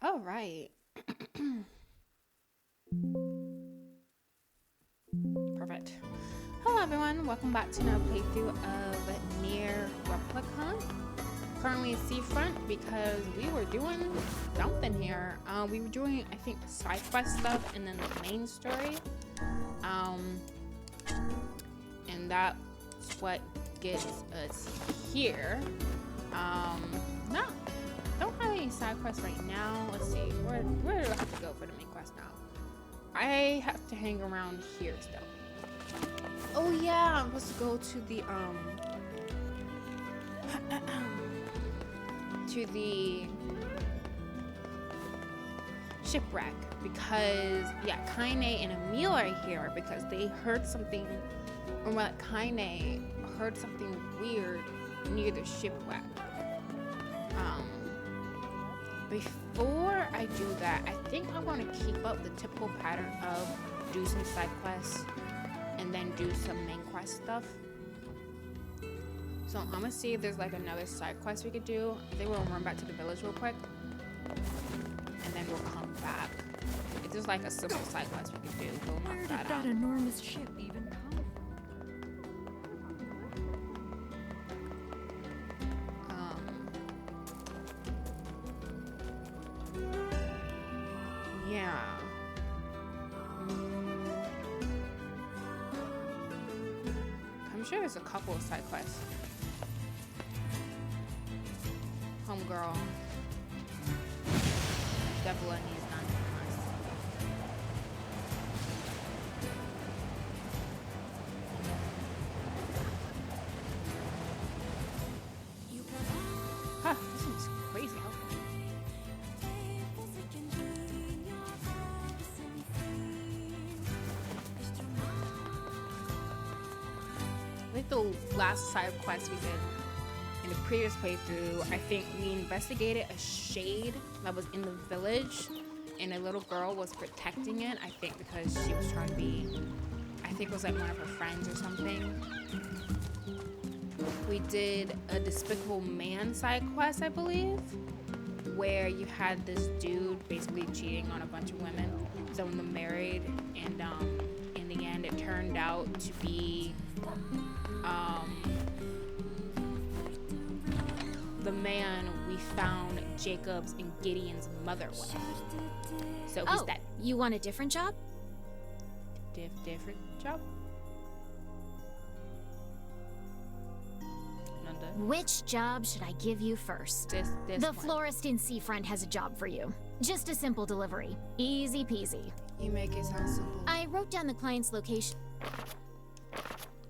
All right. Perfect. Hello, everyone. Welcome back to another playthrough of Nier Replicant. Currently in Seafront because we were doing something here. We were doing, I think, side quest stuff and then the main story. And that's what gets us here. No, don't have any side quests right now. Let's see, where do I have to go for the main quest now? I have to hang around here still. Oh yeah, I'm supposed to go to the to the shipwreck because yeah, Kaine and Emil are here because they heard something, or well, Kaine heard something weird near the shipwreck. Before I do that, I think I want to keep up the typical pattern of do some side quests and then do some main quest stuff. So I'm gonna see if there's like another side quest we could do. I think we'll run back to the village real quick and then we'll come back. If there's like a simple side quest we could do, we'll knock that out. Where did that enormous ship even come from? Yeah. I'm sure there's a couple of side quests. Homegirl. Definitely needs none. Huh, this is crazy. I think the last side quest we did in the previous playthrough, I think we investigated a shade that was in the village and a little girl was protecting it, I think because she was trying to be, I think it was like one of her friends or something. We did a Despicable Man side quest, I believe, where you had this dude basically cheating on a bunch of women, some of them married, and in the end it turned out to be the man we found Jacob's and Gideon's mother with. So he's that You want a different job? different job? Nanda? Which job should I give you first? This The one. florist in Seafront has a job for you. Just a simple delivery. Easy peasy. You make it sound simple. I wrote down the client's location.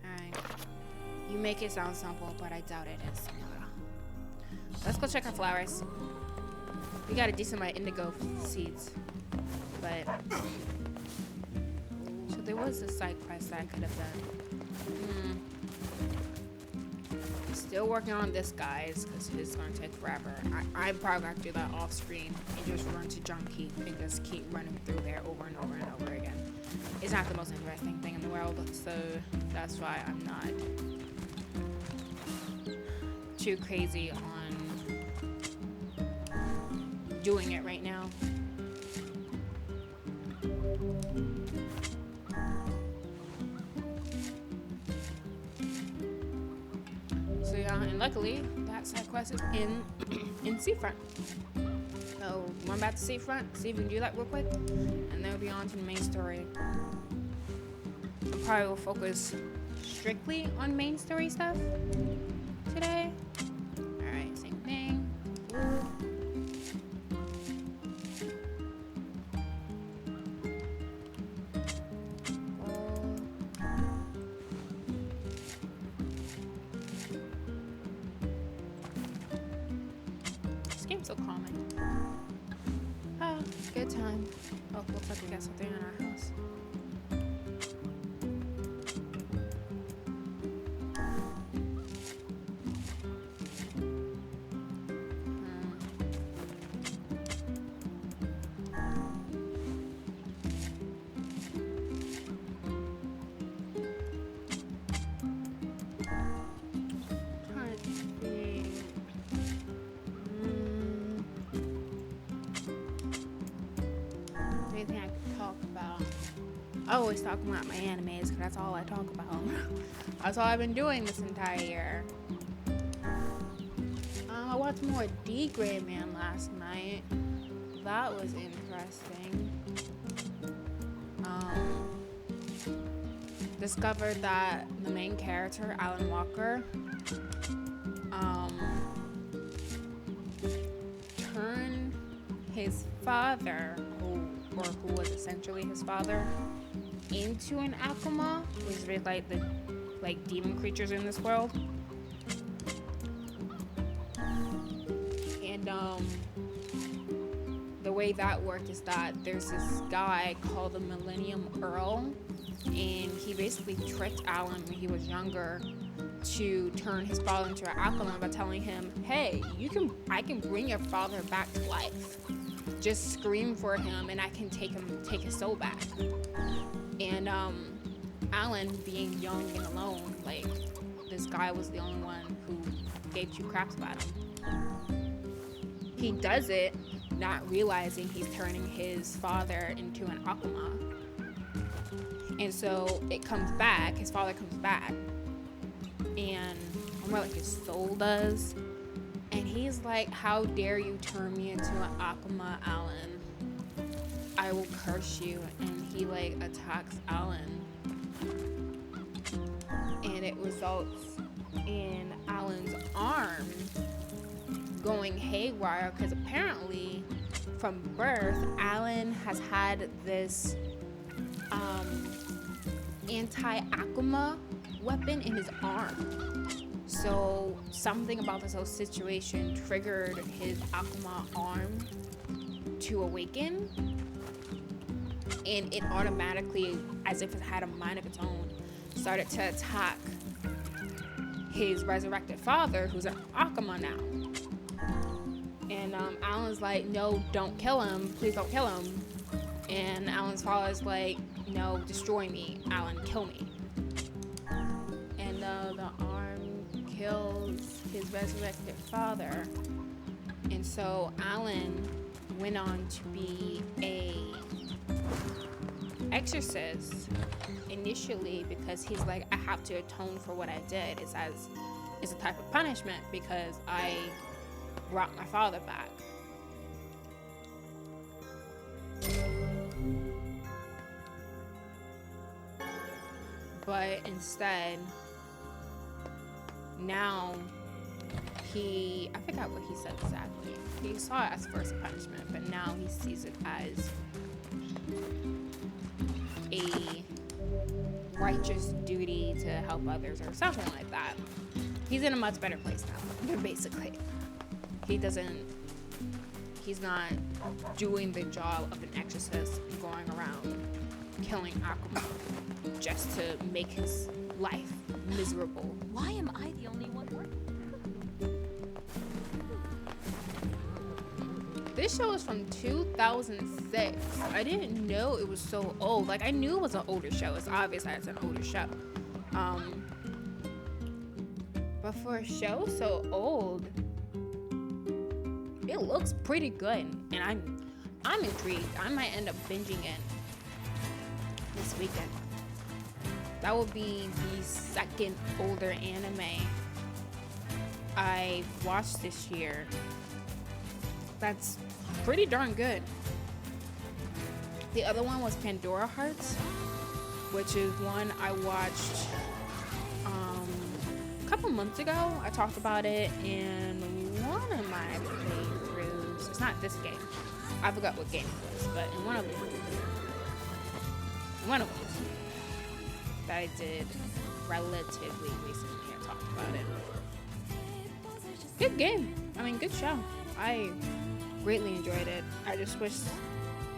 Alright. You make it sound simple, but I doubt it is, senora. Let's go check our flowers. We got a decent amount of indigo seeds. But so there was a side quest that I could have done. Still working on this, guys, because it's gonna take forever. I'm probably gonna do that off screen and just run to Junkie and just keep running through there over and over and over again. It's not the most interesting thing in the world, so that's why I'm not too crazy on doing it right now. So yeah, and luckily that side quest is in Seafront. So run back to Seafront, see if we can do that real quick, and then we'll be on to the main story. I probably will focus strictly on main story stuff today. Alright, same thing. Ooh. This game's so calming. Oh, good time. Oh, looks like we got something in our house. Trying to think. anything I could talk about? I always talk about my animes because that's all I talk about. That's all I've been doing this entire year. I watched more D-Grade Man last night. That was interesting. Discovered that the main character, Alan Walker, turned his father, who was essentially his father, into an Akuma, which is like the demon creatures in this world. And the way that worked is that there's this guy called the Millennium Earl, and he basically tricked Alan when he was younger to turn his father into an Akuma by telling him, hey, I can bring your father back to life. Just scream for him and I can take his soul back. And Alan, being young and alone, like, this guy was the only one who gave two craps about him. He does it not realizing he's turning his father into an Akuma. And so it comes back, his father comes back, and more like his soul does. And he's like, how dare you turn me into an Akuma, Alan? I will curse you. And he like attacks Alan. And it results in Alan's arm going haywire because apparently from birth, Alan has had this anti-Akuma weapon in his arm. So something about this whole situation triggered his Akuma arm to awaken, and it automatically, as if it had a mind of its own, started to attack his resurrected father, who's an Akuma now. And Alan's like, no, don't kill him, please don't kill him. And Alan's father's like, no, destroy me, Alan, kill me. And the arm kills his resurrected father. And so Alan went on to be a exorcist initially because he's like, I have to atone for what I did. It's a type of punishment because I brought my father back. But instead, now I forgot what he said exactly. He saw it as first punishment, but now he sees it as a righteous duty to help others or something like that. He's in a much better place now, basically. He's not doing the job of an exorcist going around killing Akuma just to make his life miserable. Why am I the only one working? This show is from 2006. I didn't know it was so old. Like, I knew it was an older show. It's obvious that it's an older show. But for a show so old, it looks pretty good. And I'm intrigued. I might end up binging it this weekend. That will be the second older anime I watched this year. That's pretty darn good. The other one was Pandora Hearts, which is one I watched a couple months ago. I talked about it in one of my playthroughs. It's not this game. I forgot what game it was, but in one of them that I did relatively recently, I talked about it. Good game. I mean, good show. I greatly enjoyed it. I just wish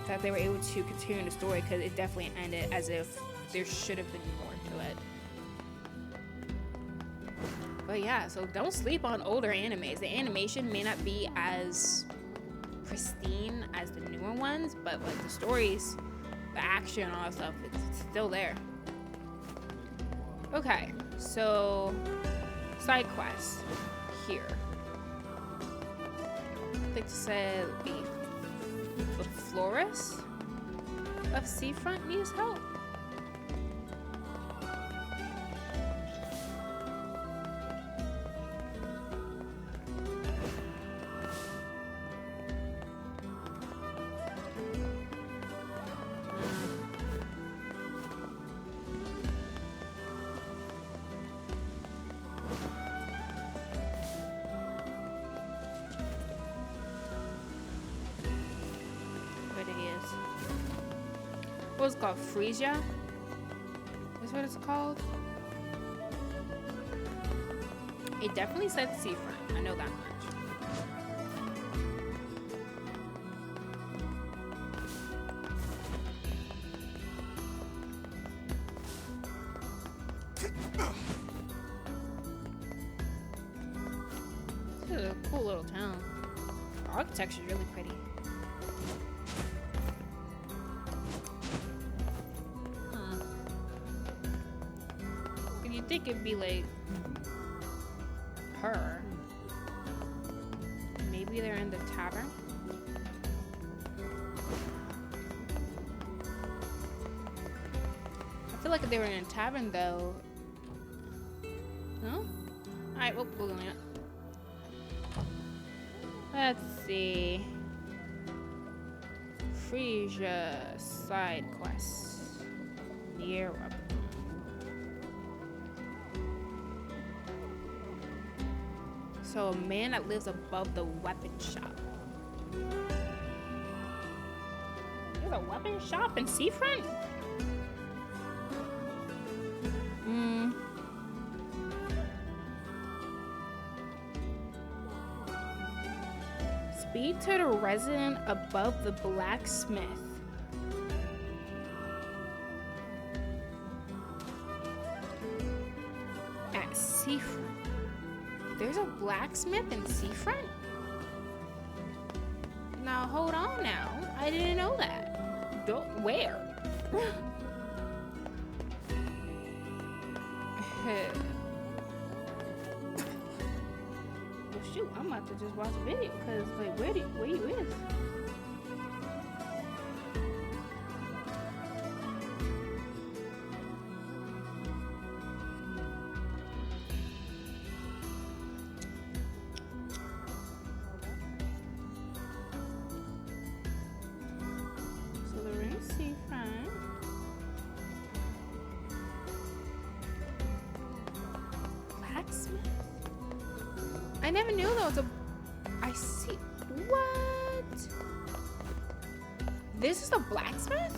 that they were able to continue the story because it definitely ended as if there should have been more to it. But yeah, so don't sleep on older animes. The animation may not be as pristine as the newer ones, but like the stories, the action, all that stuff, it's still there. Okay, so side quest here. I think it said a florist. of Seafront needs help? What's it called? Frisia? Is what it's called? It definitely said seafront. I know that much. This is a cool little town. The architecture is really pretty. I think it'd be like her. Maybe they're in the tavern. I feel like if they were in a tavern though. No? Alright, well, we're going up. Let's see. Frisia side quests. Nier Replicant. So a man that lives above the weapon shop. There's a weapon shop in Seafront? Speak to the resident above the blacksmith. At Seafront. There's a blacksmith in Seafront? Now hold on now. I didn't know that. Where? Well shoot, I'm about to just watch a video because like where you is? I never knew there was a... I see... What? This is the blacksmith?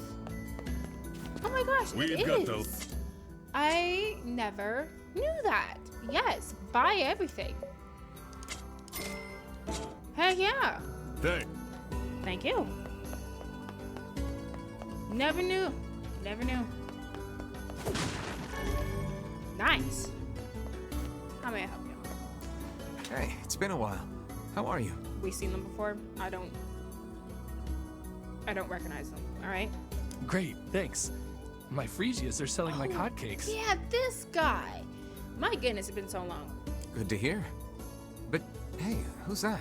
Oh my gosh, it is. I never knew that. Yes, buy everything. Heck yeah. Thank you. Never knew. Never knew. Nice. How may I help you? Hey, it's been a while. How are you? We seen them before. I don't recognize them. All right. Great, thanks. My Frisias are selling like hotcakes. Yeah, this guy. My goodness, it's been so long. Good to hear. But hey, who's that?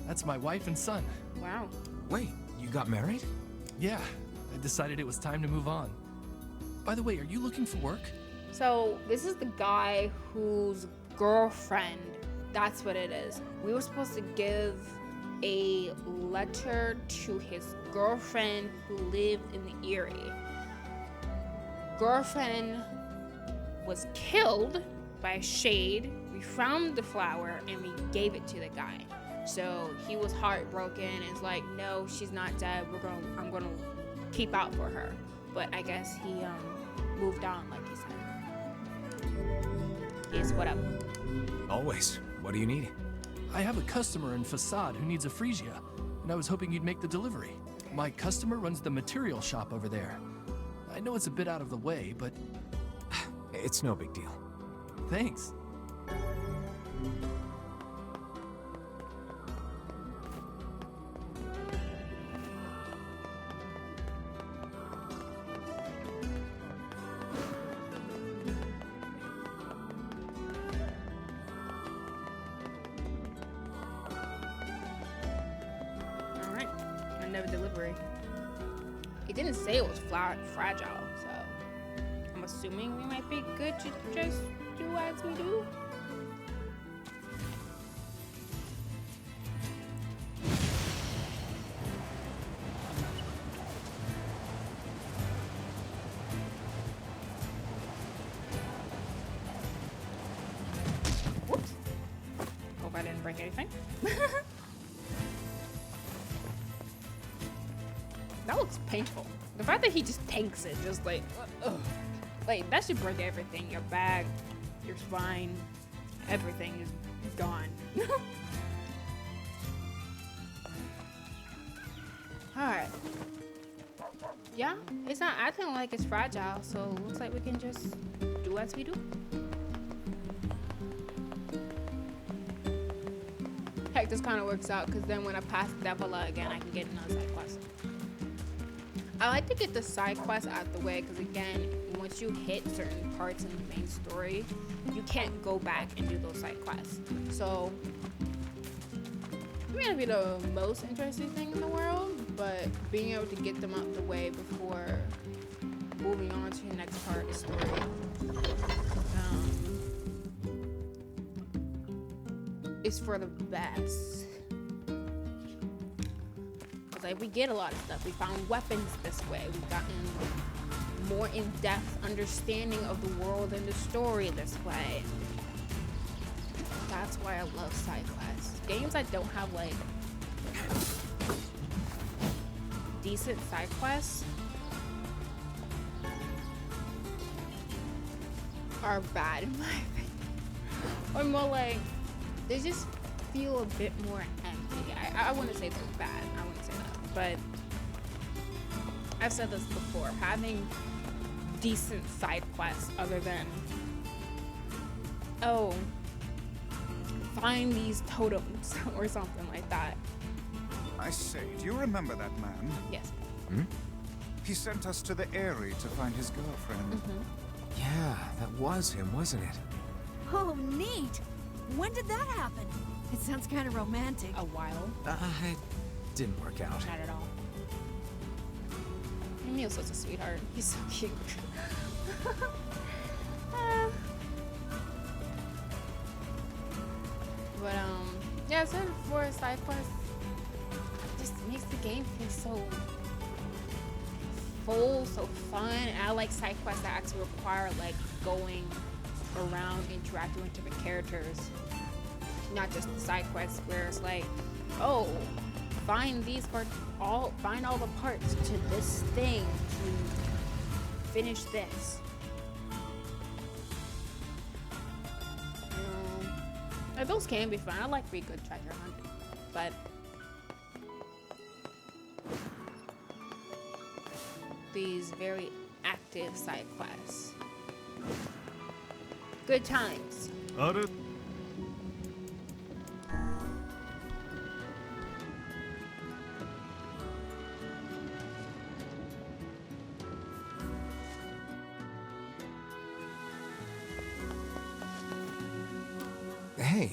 That's my wife and son. Wow. Wait, you got married? Yeah, I decided it was time to move on. By the way, are you looking for work? So this is the guy whose girlfriend. That's what it is. We were supposed to give a letter to his girlfriend who lived in the Erie. Girlfriend was killed by a shade. We found the flower and we gave it to the guy. So he was heartbroken and is like, no, she's not dead. I'm gonna keep out for her. But I guess he moved on, like he said. Yes, what up? Always. What do you need? I have a customer in Facade who needs a Frisia, and I was hoping you'd make the delivery. My customer runs the material shop over there. I know it's a bit out of the way, but... It's no big deal. Thanks. It didn't say it was fragile, so I'm assuming we might be good to just do as we do. Whoops. Hope I didn't break anything. That looks painful. The fact that he just tanks it, just like, ugh. Like, that should break everything. Your back, your spine, everything is gone. Alright. Yeah, it's not acting like it's fragile, so looks like we can just do as we do. Heck, this kind of works out, because then when I pass Devila again, I can get another side quest. I like to get the side quests out the way because, again, once you hit certain parts in the main story, you can't go back and do those side quests. So, it may not be the most interesting thing in the world, but being able to get them out the way before moving on to the next part of the story is for the best. Like, we get a lot of stuff. We found weapons this way. We've gotten more in-depth understanding of the world and the story this way. That's why I love side quests. Games that don't have like decent side quests are bad in my opinion. Or more like, they just feel a bit more empty. I wouldn't say they're bad. I wouldn't say that. But I've said this before, having decent side quests other than, oh, find these totems or something like that. I say, do you remember that man? Yes. Hmm? He sent us to the Eyrie to find his girlfriend. Mm-hmm. Yeah, that was him, wasn't it? Oh, neat. When did that happen? It sounds kind of romantic. A while. It didn't work out. Not at all. Emil's such a sweetheart. He's so cute. But yeah, so for a side quest, it just makes the game feel so full, so fun. And I like side quests that actually require like going around interacting with different characters, not just the side quests where it's like, oh, find these parts, find all the parts to this thing to finish this. Like, those can be fun. I like pretty good treasure hunting, but these very active side quests, good times. Hey,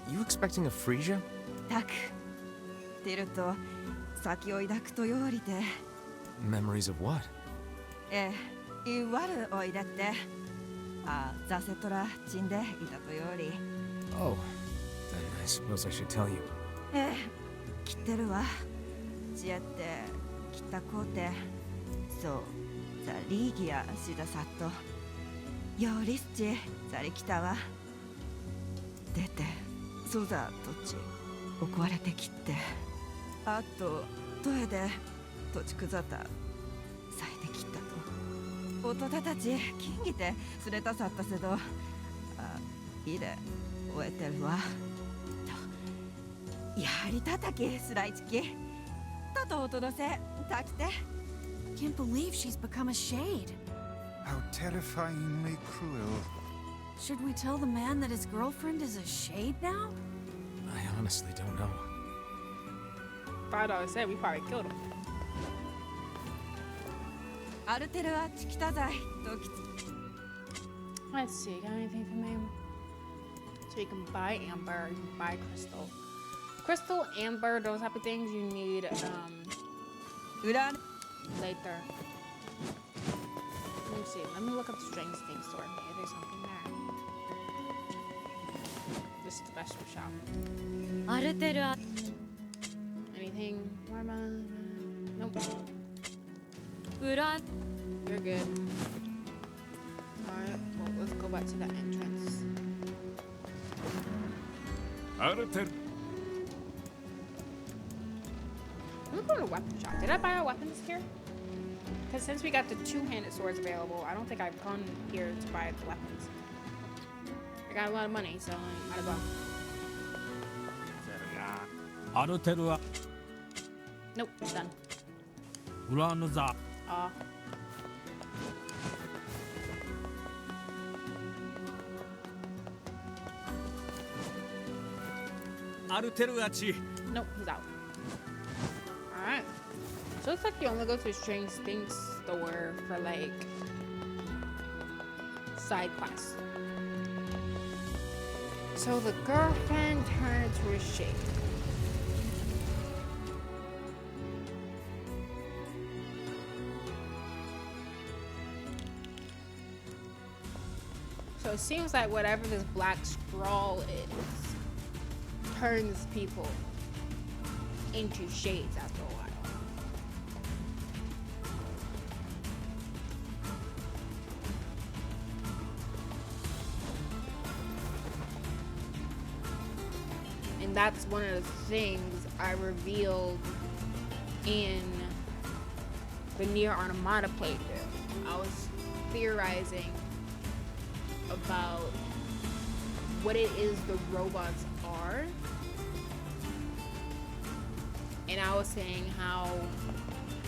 you expecting a Frisia? たく出ると先を抱くとよりて Memories of what? いわるおいだってザセトラ死んでいたとより Oh, then I suppose I should tell you. 来てるわちやって来たこうてそうザリーギアしださっとよりすちザリ来たわ出てそうざとっち怒われてきってあとどえでとちくざたさえてきったと弟たち金ぎてすれたさったせどいいで終えてるわとやはり叩きすらいちきととおとどせたきて Can't believe she's become a shade. How terrifyingly cruel. Should we tell the man that his girlfriend is a shade now? I honestly don't know. $5 said we probably killed him. アルテルはチキタザイとき Let's see, got anything from him? So you can buy amber, you can buy crystal. Crystal, amber, those type of things you need, 裏 later. Let me see. Let me look up the Strange Things store. Maybe there's something there. This special shop. Anything? Nope. You're good. Alright, well, let's go back to the entrance. I'm going to go to weapon shop. Did I buy our weapons here? Because since we got the two-handed swords available, I don't think I've gone here to buy the weapons. I got a lot of money, so I might as well. Nope, done. Aw. Nope, he's out. Alright. So it's like you only go to Strange Things store for like side quests. So the girlfriend turned to a shade. So it seems like whatever this black scrawl is turns people into shades after a while. And that's one of the things I revealed in the Nier Automata playthrough. I was theorizing about what it is the robots are, and I was saying how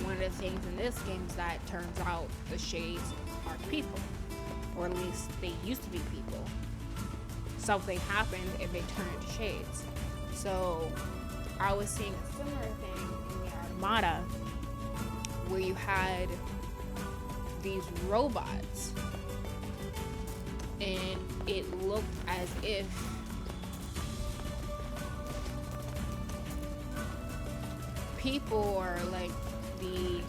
one of the things in this game is that it turns out the shades are people, or at least they used to be people. Something happened and they turned into shades. So I was seeing a similar thing in the Automata where you had these robots and it looked as if people are like the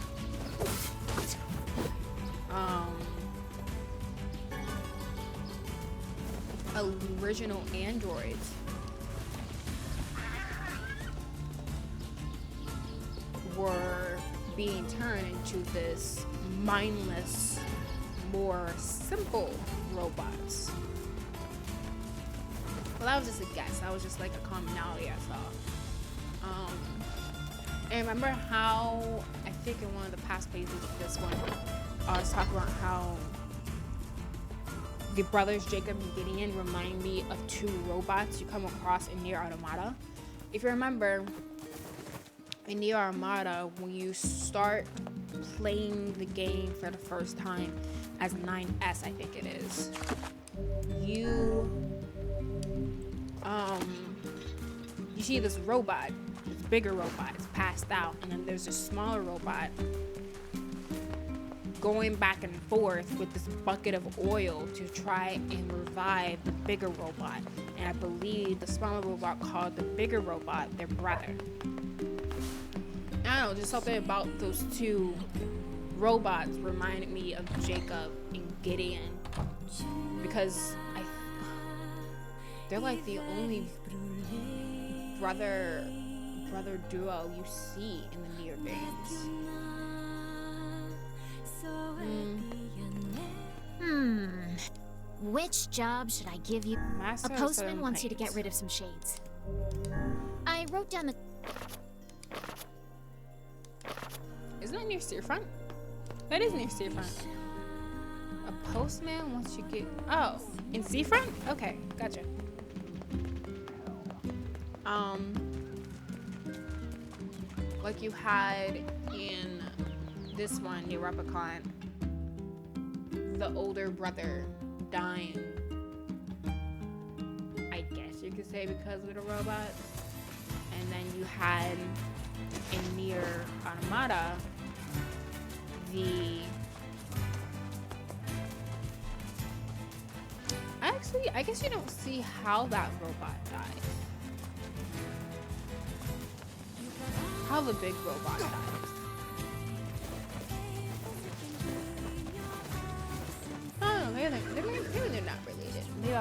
original androids were being turned into this mindless, more simple robots. Well, that was just a guess. That was just like a commonality I saw. And remember how, I think in one of the past pages of this one, I was talking about how the brothers Jacob and Gideon remind me of two robots you come across in Nier Automata. If you remember, in Nier Automata, when you start playing the game for the first time as 9S, I think it is, you see this robot, this bigger robot, is passed out, and then there's a smaller robot going back and forth with this bucket of oil to try and revive the bigger robot. And I believe the smaller robot called the bigger robot their brother. I don't know, just something about those two robots reminded me of Jacob and Gideon, because they're like the only brother duo you see in the Nier games. Which job should I give you? Master A of postman Southern wants you to Plains. get rid of some shades. I wrote down the... Isn't that near Seafront? That is near Seafront. A postman wants you to get... Oh, in Seafront? Okay, gotcha. Like you had in this one, near Replicant, the older brother dying. I guess you could say because of the robots. And then you had in Nier Automata I guess you don't see how that robot dies. How the big robot dies.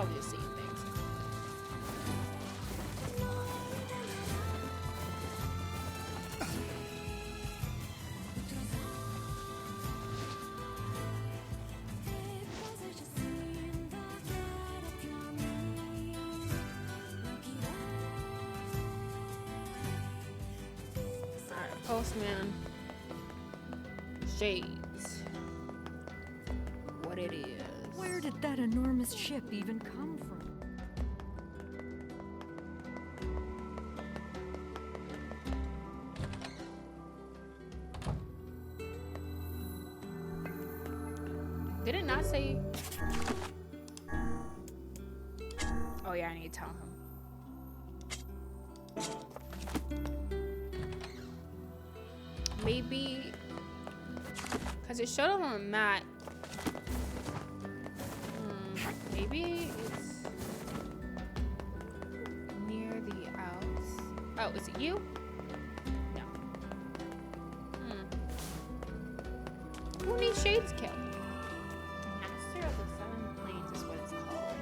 y'all just seeing things. Alright, postman. Shades. What it is. Where did that enormous ship even come from? Did it not say? Oh yeah, I need to tell him. Maybe because it showed up on a map. Maybe it's near the outs. Oh, is it you? No. Who needs Shades killed? Master of the Seven Plains is what it's called.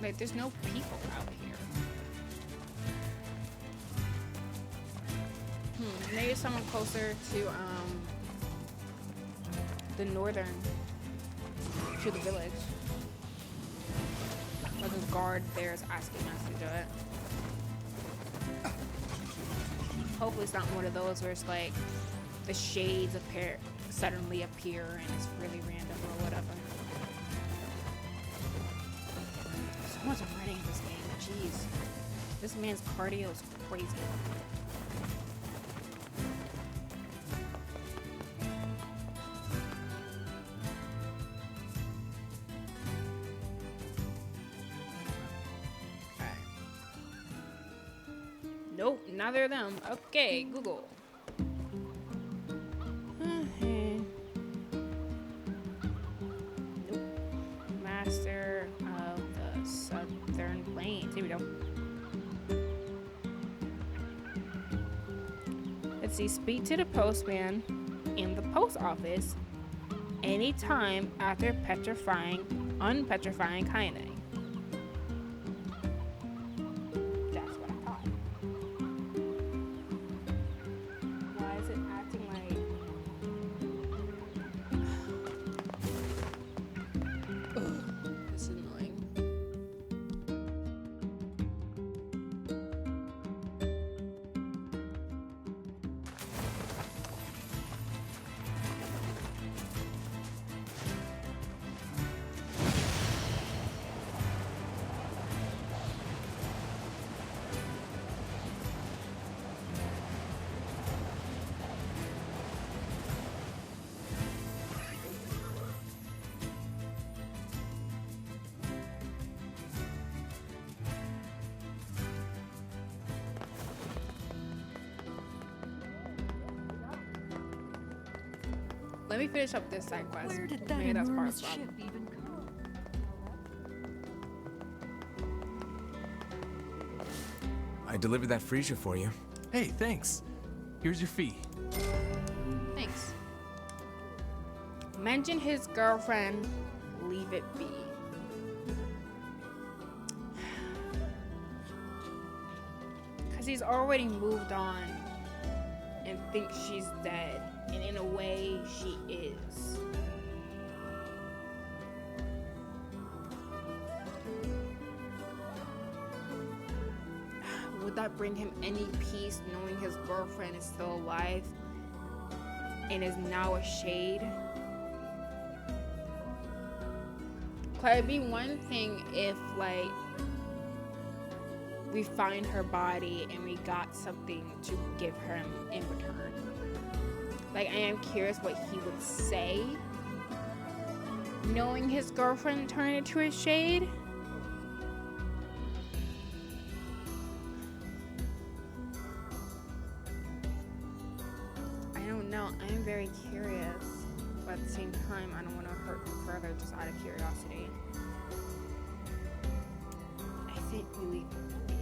Like, there's no people out here. Maybe someone closer to the northern, to the village. Like a guard there is asking us to do it. Hopefully it's not one of those where it's like the shades suddenly appear and it's really random or whatever. So much running in this game, jeez. This man's cardio is crazy. Nope, neither of them. Okay, Google. Nope. Master of the Southern Plains. Here we go. Let's see. Speak to the postman in the post office anytime after unpetrifying kindness. Let me finish up this side quest. Where did that Maybe that's part of enormous the problem. ship even come? I delivered that freezer for you. Hey, thanks. Here's your fee. Thanks. Mention his girlfriend, leave it be. Because he's already moved on and thinks she's dead. And in a way, she is. Would that bring him any peace knowing his girlfriend is still alive and is now a shade? Cause it'd be one thing if, like, we find her body and we got something to give him in return. Like, I am curious what he would say, knowing his girlfriend turned into a shade. I don't know. I'm very curious, but at the same time, I don't want to hurt him further just out of curiosity. I think we leave it be.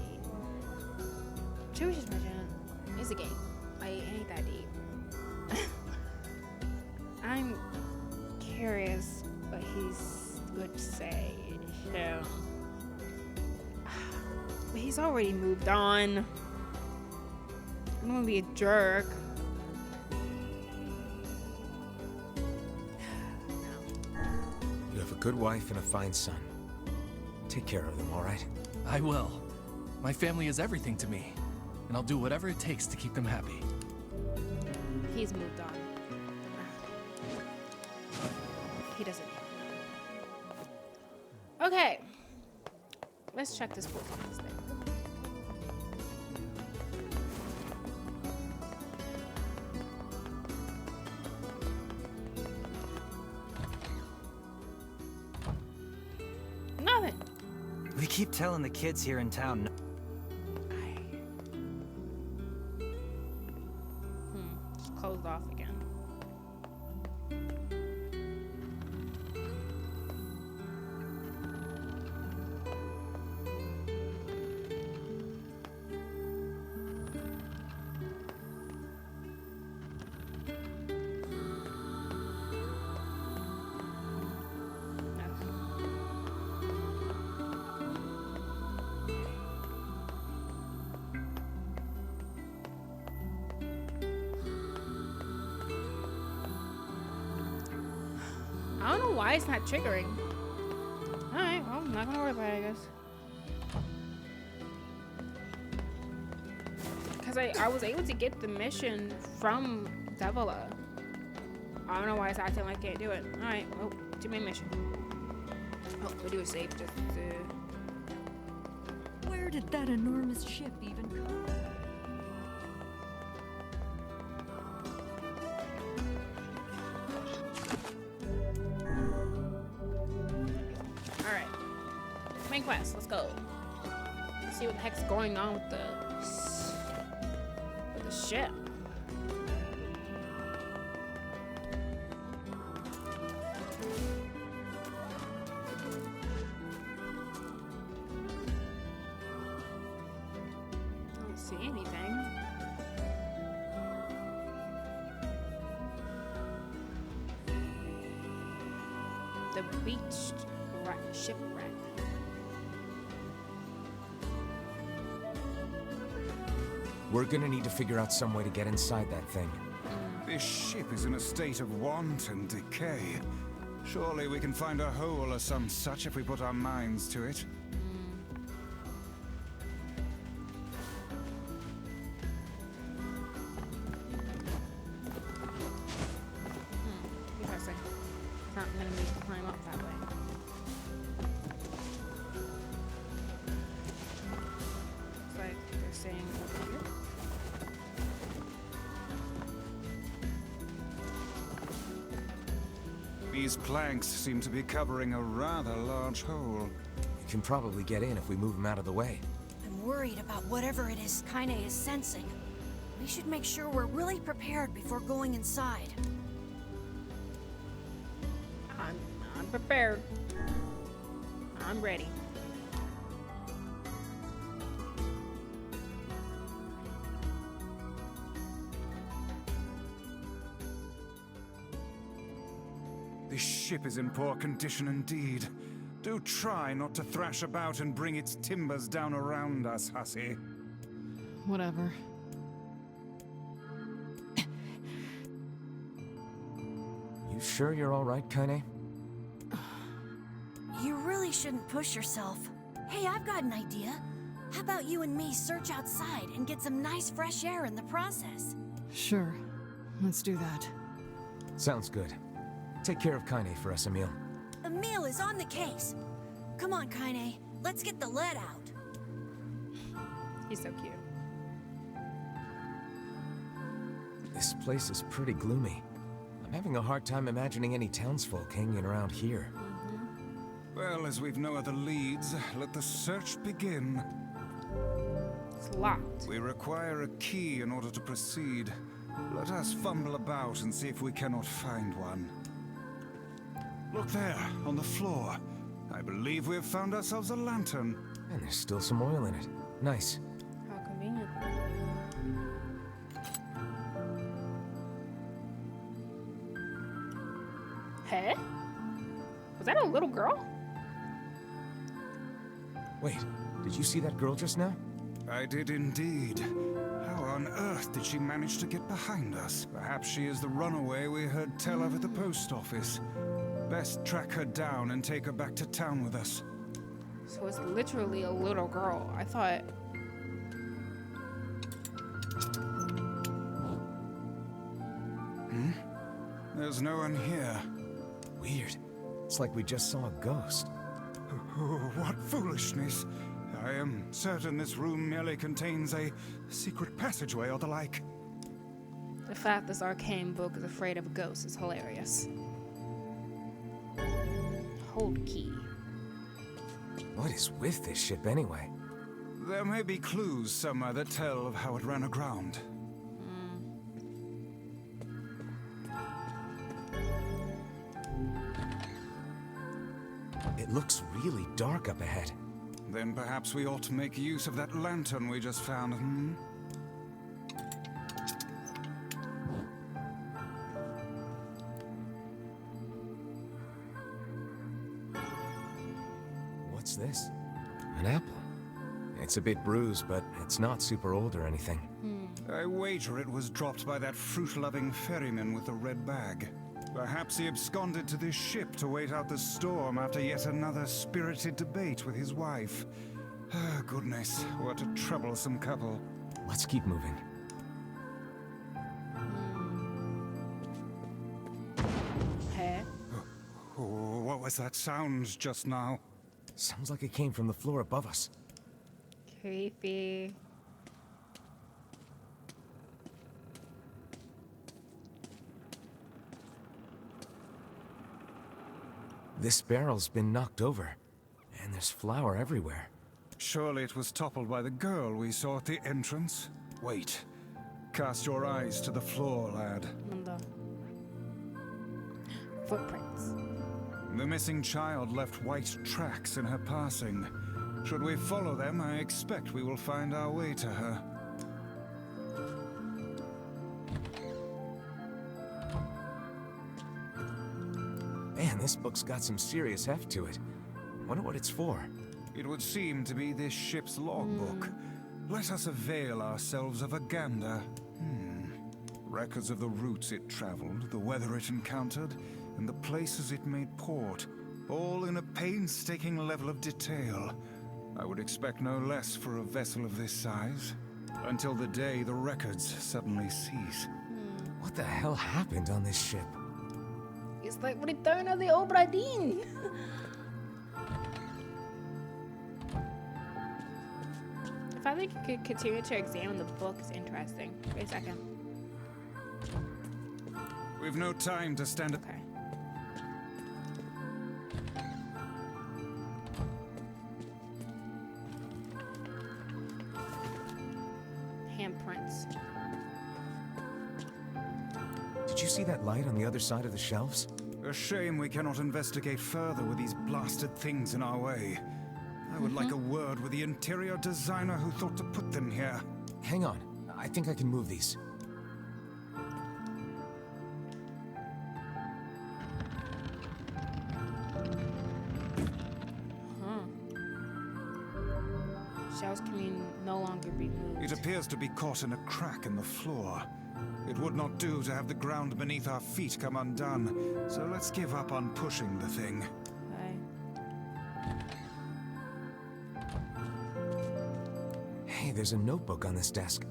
Should we just mention it? It's a game. It ain't that deep. I'm curious what he's would say. So, but he's already moved on. I'm gonna be a jerk. You have a good wife and a fine son. Take care of them, all right? I will. My family is everything to me, and I'll do whatever it takes to keep them happy. He's moved on. He doesn't. Okay. Let's check this book on this thing. Nothing. We keep telling the kids here in town. It's closed off again. I don't know why it's not triggering. Alright, well, I'm not gonna worry about it, I guess. Because I was able to get the mission from Davila. I don't know why it's acting like I can't do it. Alright, well, do my mission. Oh, we do a save just to... Where did that enormous ship even come? Alright. Main quest, let's go. Let's see what the heck's going on with the ship. I don't see anything. The beached shipwreck. We're gonna need to figure out some way to get inside that thing. This ship is in a state of wanton decay. Surely we can find a hole or some such if we put our minds to it. Interesting. It's not gonna make to climb up that way. Looks like they're staying over here. These planks seem to be covering a rather large hole. We can probably get in if we move them out of the way. I'm worried about whatever it is Kaine is sensing. We should make sure we're really prepared before going inside. I'm prepared. I'm ready. This ship is in poor condition indeed. Do try not to thrash about and bring its timbers down around us, hussy. Whatever. You sure you're all right, Kaine? You really shouldn't push yourself. Hey, I've got an idea. How about you and me search outside and get some nice fresh air in the process? Sure. Let's do that. Sounds good. Take care of Kaine for us, Emil. Emil is on the case. Come on, Kaine. Let's get the lead out. He's so cute. This place is pretty gloomy. I'm having a hard time imagining any townsfolk hanging around here. Well, as we've no other leads, let the search begin. It's locked. We require a key in order to proceed. Let us fumble about and see if we cannot find one. Look there, on the floor. I believe we have found ourselves a lantern. And there's still some oil in it. Nice. How convenient. Was that a little girl? Wait, did you see that girl just now? I did indeed. How on earth did she manage to get behind us? Perhaps she is the runaway we heard tell of at the post office. Best track her down and take her back to town with us. So it's literally a little girl. I thought... There's no one here. Weird. It's like we just saw a ghost. Oh, what foolishness. I am certain this room merely contains a secret passageway or the like. The fact this arcane book is afraid of a ghost is hilarious. Hold key. What is with this ship anyway? There may be clues somewhere that tell of how it ran aground. It looks really dark up ahead. Then perhaps we ought to make use of that lantern we just found, hmm? What's this? An apple. It's a bit bruised, but it's not super old or anything. I wager it was dropped by that fruit-loving ferryman with the red bag. Perhaps he absconded to this ship to wait out the storm after yet another spirited debate with his wife. Ah, goodness, what a troublesome couple. Let's keep moving. Hey. Oh, what was that sound just now? Sounds like it came from the floor above us. Creepy. This barrel's been knocked over, and there's flour everywhere. Surely it was toppled by the girl we saw at the entrance. Wait. Cast your eyes to the floor, lad. And the footprints. The missing child left white tracks in her passing. Should we follow them, I expect we will find our way to her. Man, this book's got some serious heft to it. Wonder what it's for. It would seem to be this ship's logbook. Let us avail ourselves of a gander. Records of the routes it traveled, the weather it encountered, and the places it made port. All in a painstaking level of detail. I would expect no less for a vessel of this size. Until the day the records suddenly cease. What the hell happened on this ship? It's like Return of the Obra Dinn. If I think you could continue to examine the book, it's interesting. Wait a second. We've no time to stand. Okay. Handprints. Did you see that light on the other side of the shelves? A shame we cannot investigate further with these blasted things in our way. I would like a word with the interior designer who thought to put them here. Hang on. I think I can move these. Shells can no longer be moved. It appears to be caught in a crack in the floor. It would not do to have the ground beneath our feet come undone, so let's give up on pushing the thing. Hey, there's a notebook on this desk.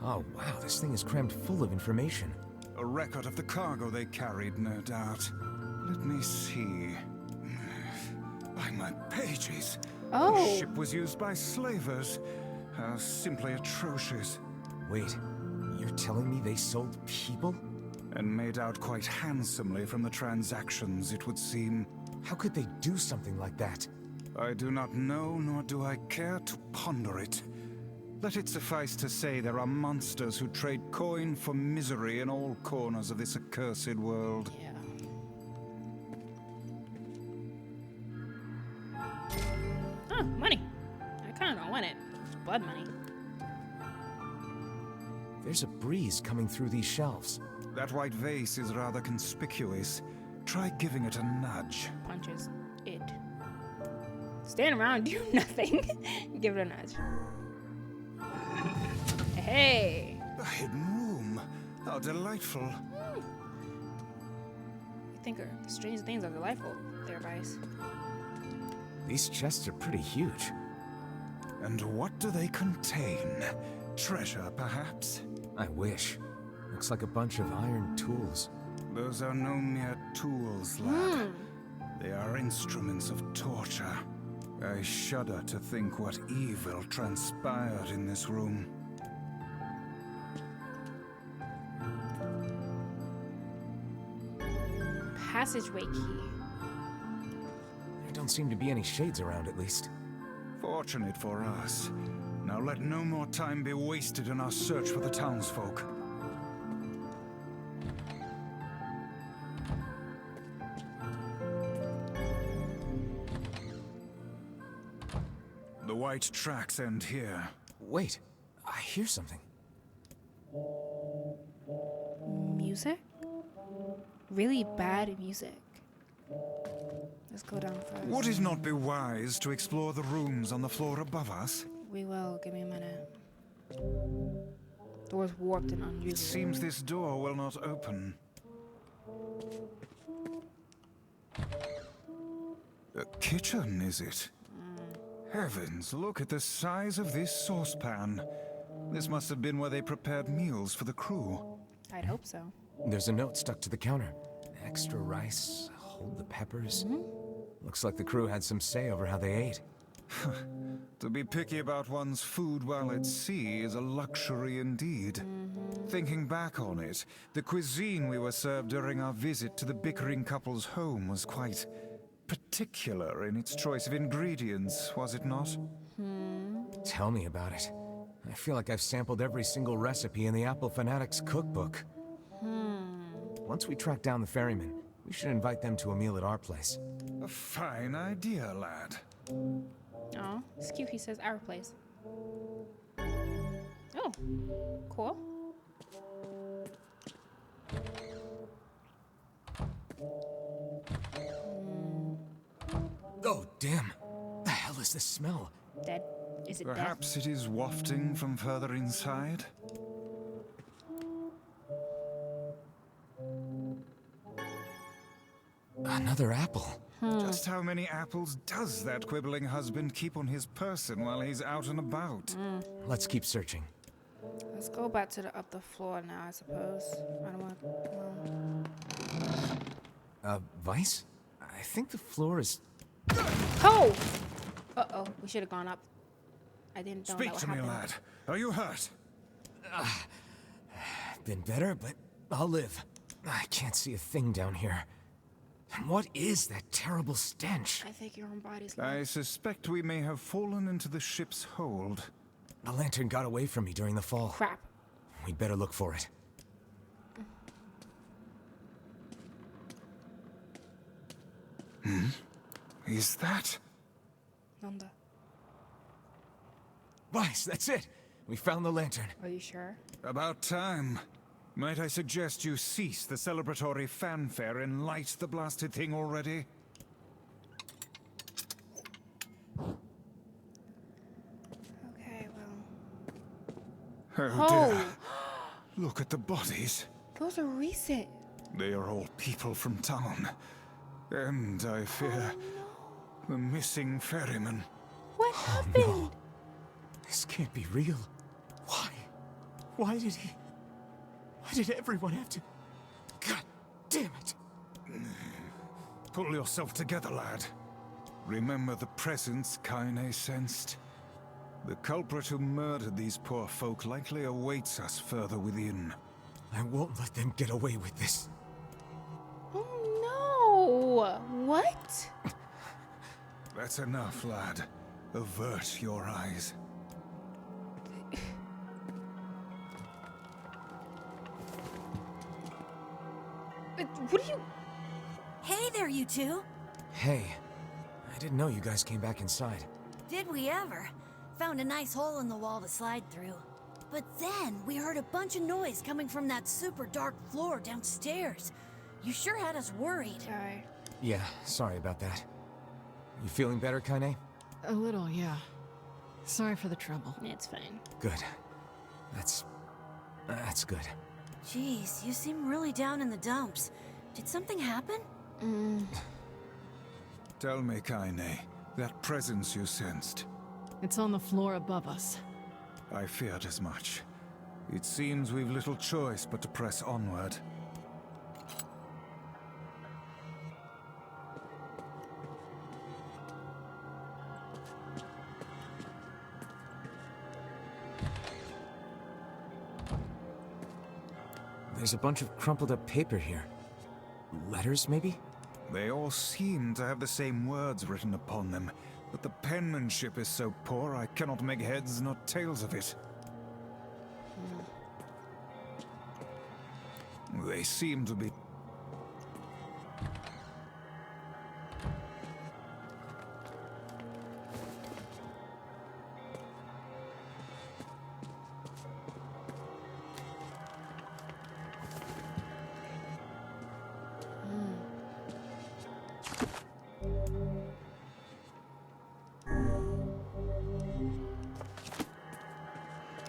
Oh, wow, this thing is crammed full of information. A record of the cargo they carried, no doubt. Let me see. By my pages. Oh. The ship was used by slavers. How simply atrocious. Wait, you're telling me they sold people? And made out quite handsomely from the transactions, it would seem. How could they do something like that? I do not know, nor do I care to ponder it. Let it suffice to say there are monsters who trade coin for misery in all corners of this accursed world. Yeah. Oh, money. I kind of don't want it. It's blood money. There's a breeze coming through these shelves. That white vase is rather conspicuous. Try giving it a nudge. Punches it. Stand around, do nothing. Give it a nudge. Hey. A hidden room. How delightful. You think strange things are delightful, there, Vice. These chests are pretty huge. And what do they contain? Treasure, perhaps? I wish. Looks like a bunch of iron tools. Those are no mere tools, lad. They are instruments of torture. I shudder to think what evil transpired in this room. Passageway key. There don't seem to be any shades around, at least. Fortunate for us. Now let no more time be wasted in our search for the townsfolk. The white tracks end here. Wait, I hear something. Music? Really bad music. Let's go down first. Would it not be wise to explore the rooms on the floor above us? We will. Give me a minute. Door's warped and unusable. It seems this door will not open. A kitchen, is it? Heavens, look at the size of this saucepan. This must have been where they prepared meals for the crew. I'd hope so. There's a note stuck to the counter. Extra rice, hold the peppers. Looks like the crew had some say over how they ate. To be picky about one's food while at sea is a luxury indeed. Thinking back on it, the cuisine we were served during our visit to the bickering couple's home was quite particular in its choice of ingredients, was it not? Tell me about it. I feel like I've sampled every single recipe in the Apple Fanatics cookbook. Once we track down the Ferryman, we should invite them to a meal at our place. A fine idea, lad. Oh, it's cute. He says our place. Oh, cool. Oh, damn. The hell is this smell? Dead. Is it Perhaps it is wafting from further inside? Another apple. Just how many apples does that quibbling husband keep on his person while he's out and about? Let's keep searching. Let's go back to the upper floor now, I suppose. I don't want. Vice? I think the floor is... Oh! Uh-oh, we should have gone up. I didn't know Speak that would to me, happen. lad. Are you hurt? Been better, but I'll live. I can't see a thing down here. And what is that terrible stench? I think your own body's I like... suspect we may have fallen into the ship's hold. The lantern got away from me during the fall. Crap. We'd better look for it. Is that? Nanda. Vice, that's it! We found the lantern. Are you sure? About time. Might I suggest you cease the celebratory fanfare and light the blasted thing already? Okay, well... Oh dear. Look at the bodies. Those are recent. They are all people from town. And I fear the missing ferryman. What happened? No. This can't be real. Why? Why did everyone have to... God damn it. Pull yourself together, lad. Remember the presence Kaine sensed? The culprit who murdered these poor folk likely awaits us further within. I won't let them get away with this. Oh no! What? That's enough, lad. Avert your eyes. What are you... Hey there, you two. Hey, I didn't know you guys came back inside. Did we ever? Found a nice hole in the wall to slide through. But then we heard a bunch of noise coming from that super dark floor downstairs. You sure had us worried. Sorry. Yeah, sorry about that. You feeling better, Kaine? A little, yeah. Sorry for the trouble. It's fine. Good. That's good. Jeez, you seem really down in the dumps. Did something happen? Tell me, Kaine, that presence you sensed. It's on the floor above us. I feared as much. It seems we've little choice but to press onward. There's a bunch of crumpled up paper here. Letters, maybe? They all seem to have the same words written upon them, but the penmanship is so poor I cannot make heads nor tails of it. They seem to be...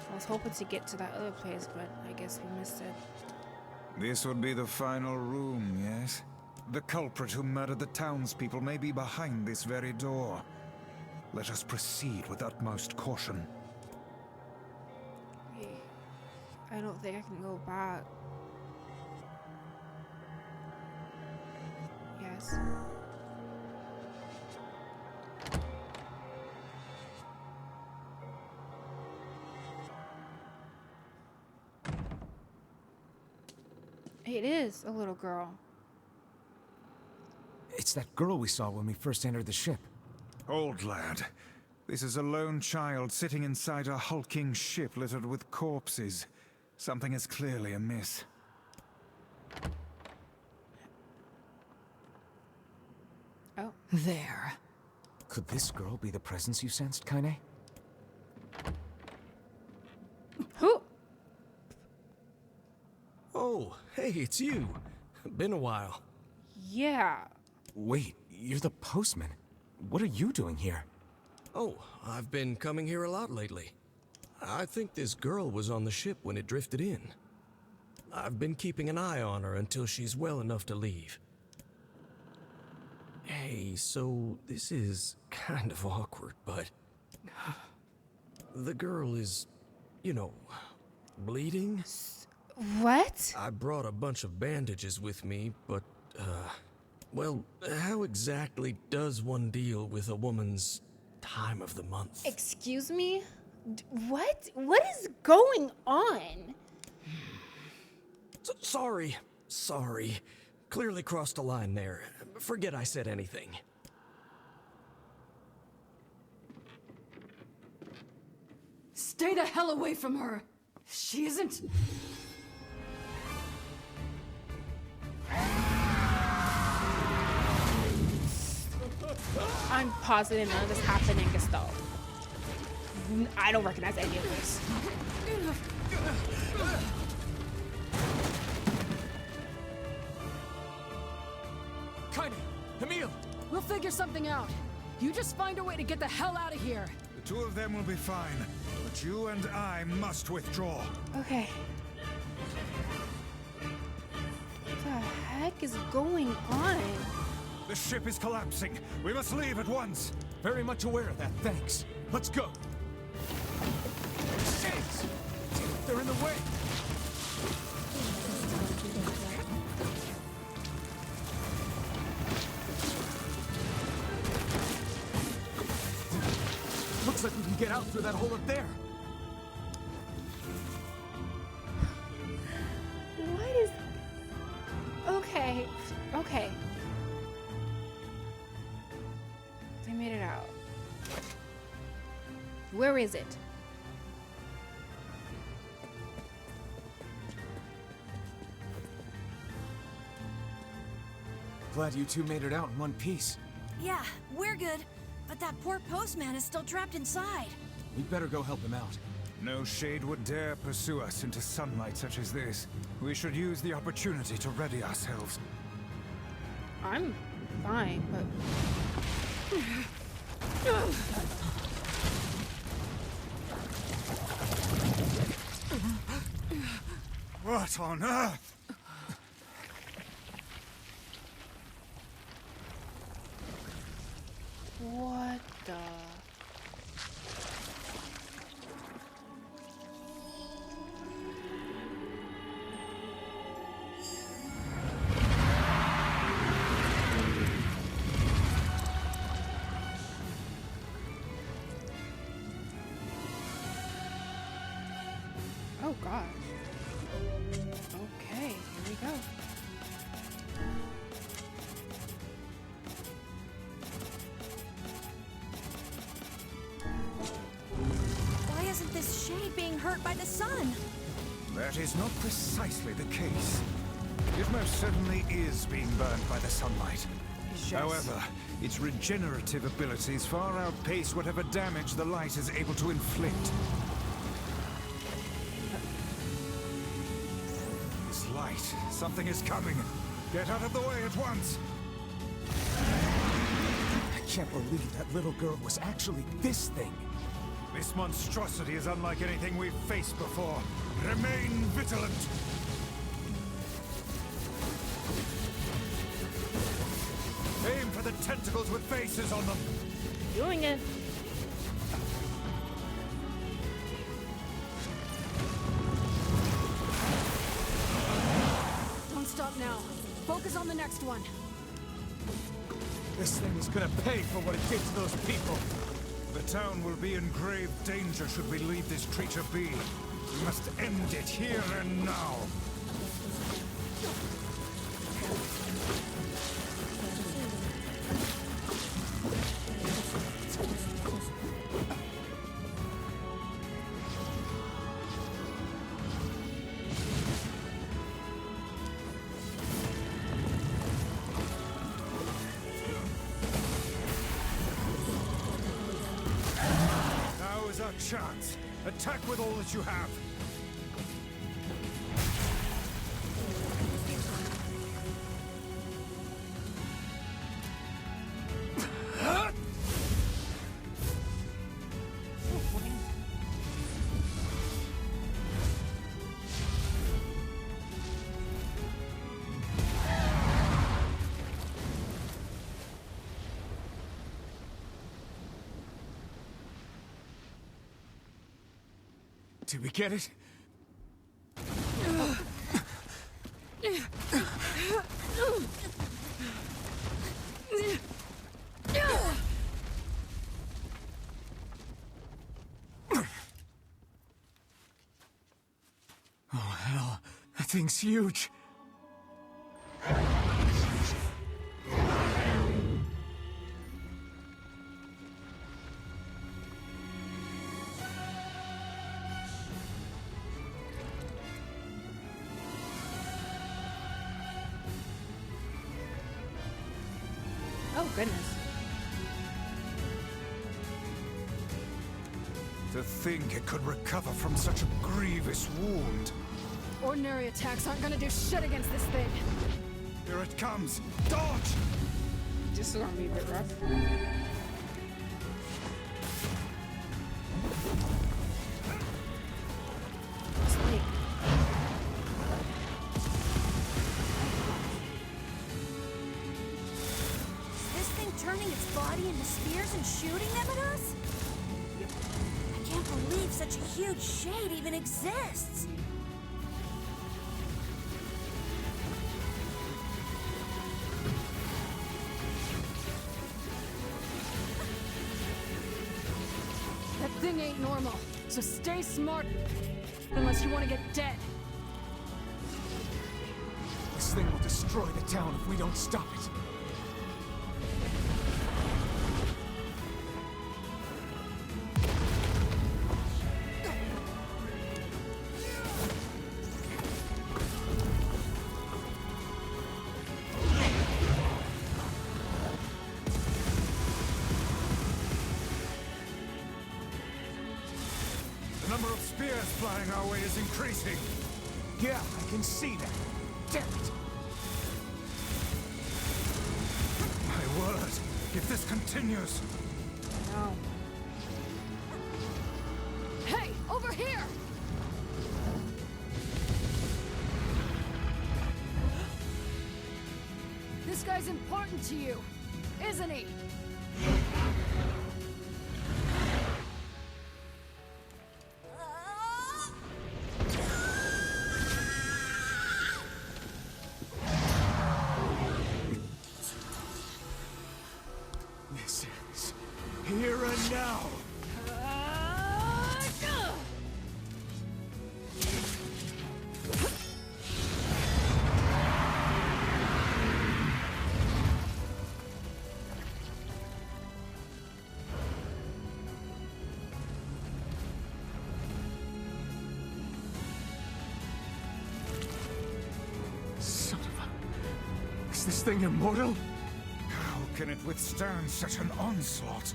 I was hoping to get to that other place, but I guess we missed it. This would be the final room, yes? The culprit who murdered the townspeople may be behind this very door. Let us proceed with utmost caution. I don't think I can go back. Yes. It is a little girl. It's that girl we saw when we first entered the ship. Old lad, this is a lone child sitting inside a hulking ship littered with corpses. Something is clearly amiss. Oh. There. Could this girl be the presence you sensed, Kaine? Who? Oh, hey, it's you. Been a while. Yeah. Wait, you're the postman. What are you doing here? Oh, I've been coming here a lot lately. I think this girl was on the ship when it drifted in. I've been keeping an eye on her until she's well enough to leave. Hey, so this is kind of awkward, but... the girl is, you know, bleeding. What? I brought a bunch of bandages with me, but, well, how exactly does one deal with a woman's time of the month? Excuse me? What? What is going on? Sorry. Clearly crossed a line there. Forget I said anything. Stay the hell away from her! She isn't... I'm positive none of this happened in Gestalt. I don't recognize any of this. Kaine! Emil! We'll figure something out. You just find a way to get the hell out of here. The two of them will be fine, but you and I must withdraw. Okay. What the heck is going on? The ship is collapsing. We must leave at once. Very much aware of that, thanks. Let's go. Shit! They're in the way! Looks like we can get out through that hole up there. What is... Okay. They made it out. Where is it? Glad you two made it out in one piece. Yeah, we're good. But that poor postman is still trapped inside. We'd better go help him out. No shade would dare pursue us into sunlight such as this. We should use the opportunity to ready ourselves. I'm fine, but... What on earth? What the... Oh gosh. Okay, here we go. Why isn't this shade being hurt by the sun? That is not precisely the case. It most certainly is being burned by the sunlight. However, its regenerative abilities far outpace whatever damage the light is able to inflict. This light, something is coming. Get out of the way at once. I can't believe that little girl was actually this thing. This monstrosity is unlike anything we've faced before. Remain vigilant. Aim for the tentacles with faces on them. Doing it. Don't stop now. Focus on the next one. This thing is gonna pay for what it did to those people. The town will be in grave danger should we leave this creature be. We must end it here and now. Now is our chance. Attack with all that you have. Did we get it? Oh, hell. That thing's huge. Oh goodness. To think it could recover from such a grievous wound. Ordinary attacks aren't gonna do shit against this thing. Here it comes. Dodge! This is gonna be a bit rough. Sleep. This thing turning its body into spears and shooting them at us? I can't believe such a huge shade even exists. That thing ain't normal, so stay smart unless you want to get dead. This thing will destroy the town if we don't stop it. The number of spears flying our way is increasing. Yeah, I can see that. Damn it. if this continues. No. Hey, over here! This guy's important to you, isn't he? This is here and now. Son of a... Is this thing immortal? How can it withstand such an onslaught?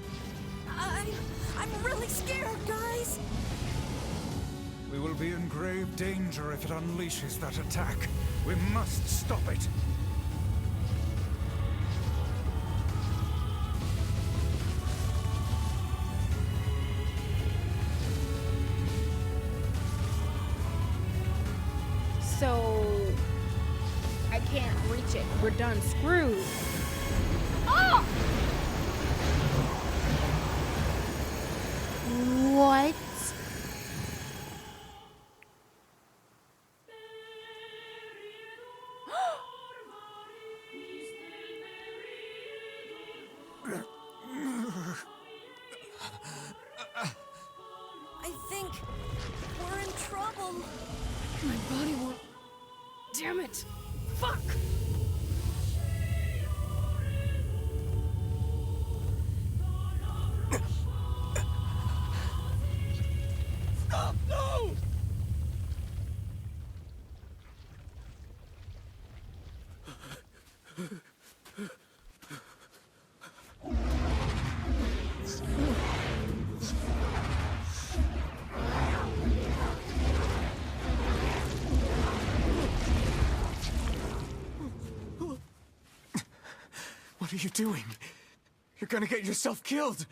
I'm really scared, guys. We will be in grave danger if it unleashes that attack. We must stop it. So I can't reach it. We're done screwed. Oh! What? I think we're in trouble. My body won't... Damn it! Fuck! Stop! No! What are you doing? You're gonna get yourself killed.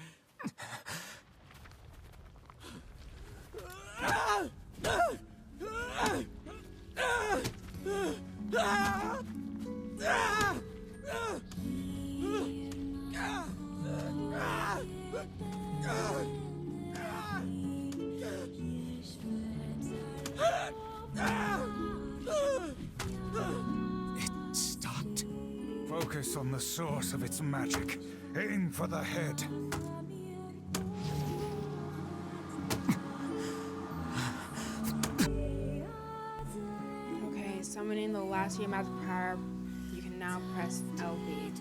It stopped. Focus on the source of its magic. Aim for the head. Okay, summoning the last of your magic power. You can now press LB. It's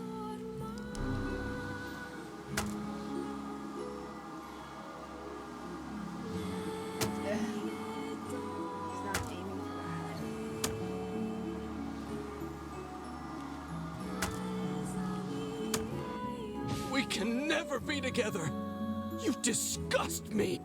not aiming for that. We can never be together. You disgust me.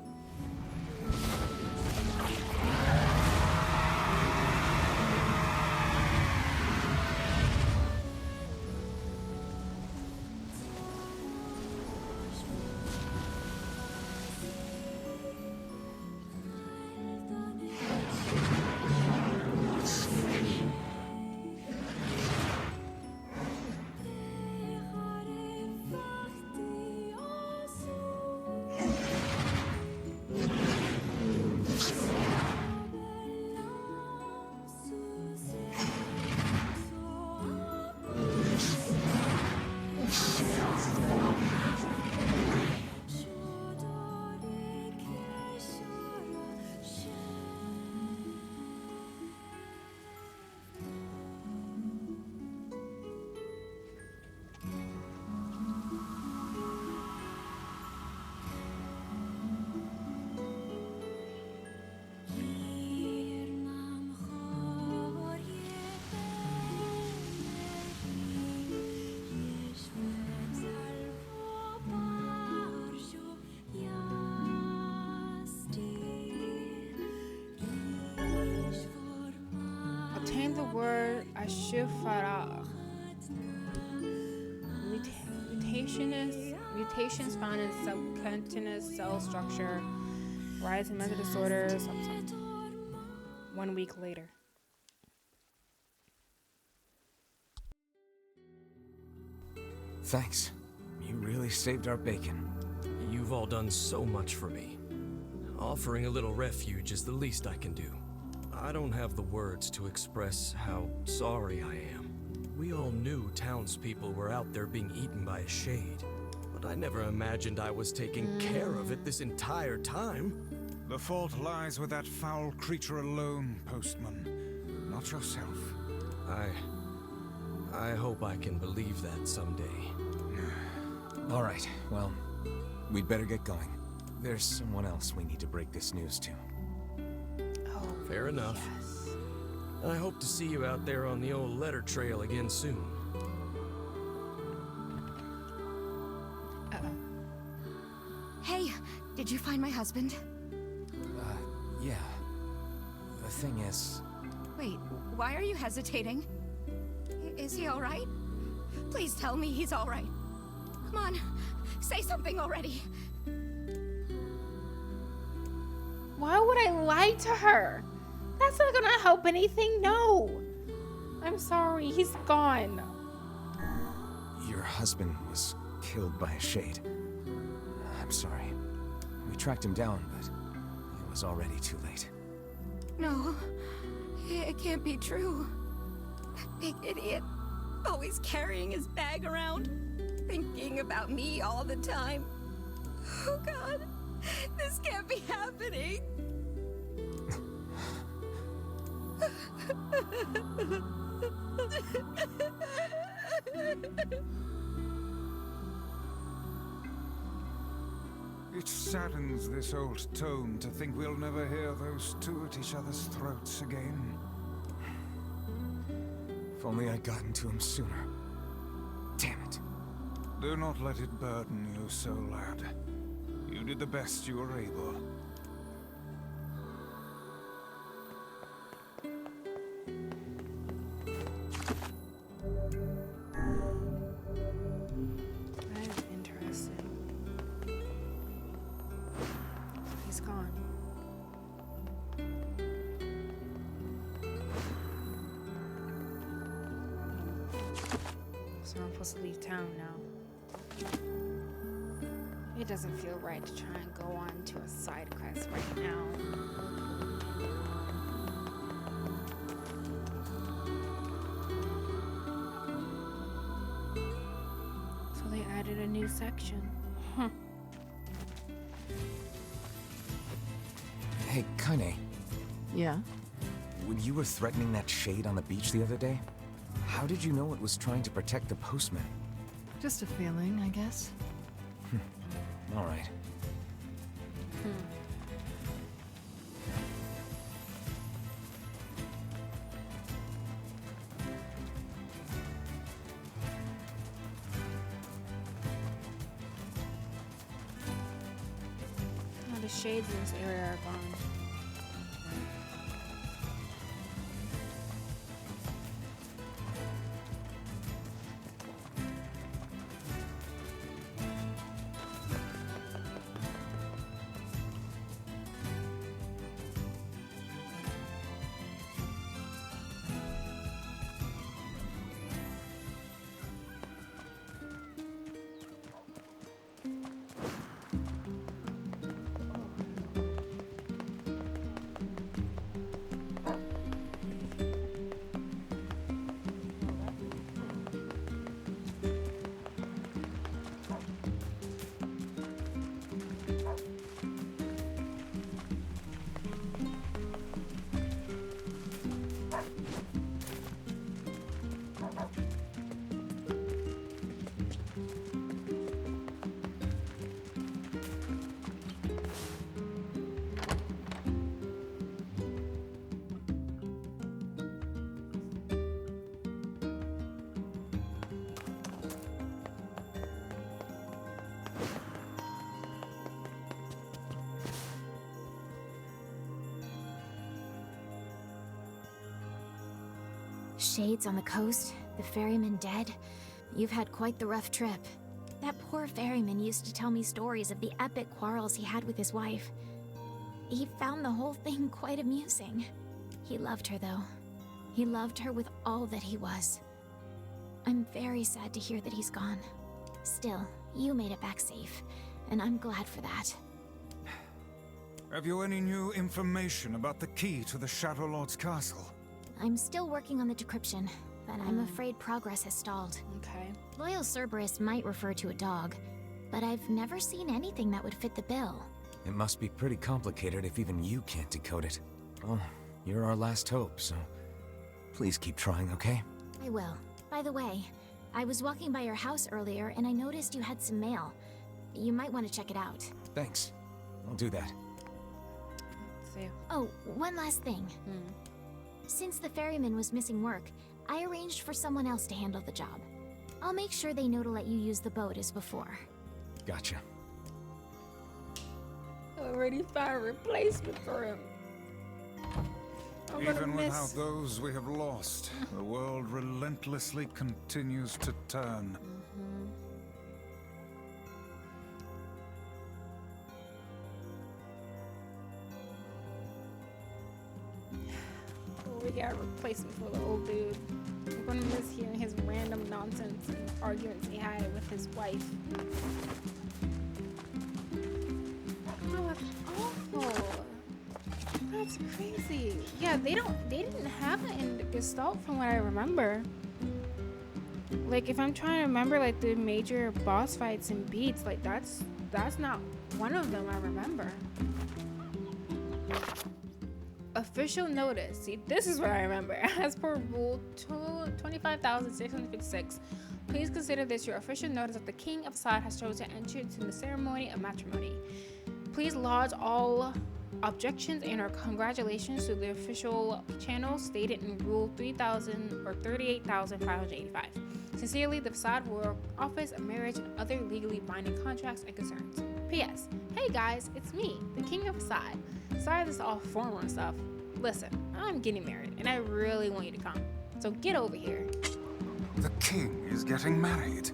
Obtain the word Ashufara. mutations found in subcutaneous cell structure, rise in mental disorders. 1 week later. Thanks. You really saved our bacon. You've all done so much for me. Offering a little refuge is the least I can do. I don't have the words to express how sorry I am. We all knew townspeople were out there being eaten by a shade, but I never imagined I was taking care of it this entire time. The fault lies with that foul creature alone, Postman, not yourself. I hope I can believe that someday. All right, well, we'd better get going. There's someone else we need to break this news to. Oh, Fair enough. yes. I hope to see you out there on the old letter trail again soon. Uh-oh. Hey, did you find my husband? Yeah. The thing is... Wait, why are you hesitating? Is he alright? Please tell me he's alright. Come on, say something already. Why would I lie to her? That's not gonna help anything, no. I'm sorry, he's gone. Your husband was killed by a shade. I'm sorry. We tracked him down, but it was already too late. No, it can't be true. That big idiot, always carrying his bag around, thinking about me all the time. Oh God, this can't be happening. It saddens this old tome to think we'll never hear those two at each other's throats again. If only I'd gotten to him sooner. Damn it. Do not let it burden you so, lad. You did the best you were able. That is interesting. He's gone. So I'm supposed to leave town now. It doesn't feel right to try and go on to a side quest right now. So they added a new section. Huh. Hey, Kaine. Yeah? When you were threatening that shade on the beach the other day, how did you know it was trying to protect the postman? Just a feeling, I guess. All right. Oh, the shades in this area are gone. Shades on the coast, the ferryman dead. You've had quite the rough trip. That poor ferryman used to tell me stories of the epic quarrels he had with his wife. He found the whole thing quite amusing. He loved her, though. He loved her with all that he was. I'm very sad to hear that he's gone. Still, you made it back safe, and I'm glad for that. Have you any new information about the key to the Shadow Lord's castle? I'm still working on the decryption, but I'm afraid progress has stalled. Okay. Loyal Cerberus might refer to a dog, but I've never seen anything that would fit the bill. It must be pretty complicated if even you can't decode it. Well, you're our last hope, so please keep trying, okay? I will. By the way, I was walking by your house earlier and I noticed you had some mail. You might want to check it out. Thanks. I'll do that. Let's see. Oh, one last thing. Since the ferryman was missing work, I arranged for someone else to handle the job. I'll make sure they know to let you use the boat as before. Gotcha. Already found a replacement for him. Even without those we have lost, the world relentlessly continues to turn. We got a replacement for the old dude. I'm gonna miss hearing his random nonsense and arguments he had with his wife. Oh, that's awful. That's crazy. Yeah, they didn't have it in Gestalt from what I remember. Like, if I'm trying to remember like the major boss fights and beats, like that's not one of them I remember. Official notice. See, this is what I remember. As per Rule 25,656, please consider this your official notice that the King of Sod has chosen to enter into the ceremony of matrimony. Please lodge all objections and our congratulations to the official channel stated in Rule 3,000 or 38,585. Sincerely, the Facade Royal Office of Marriage and other legally binding contracts and concerns. P.S. Hey guys, it's me, the King of Facade. Sorry this is all formal and stuff. Listen, I'm getting married and I really want you to come. So get over here. The king is getting married.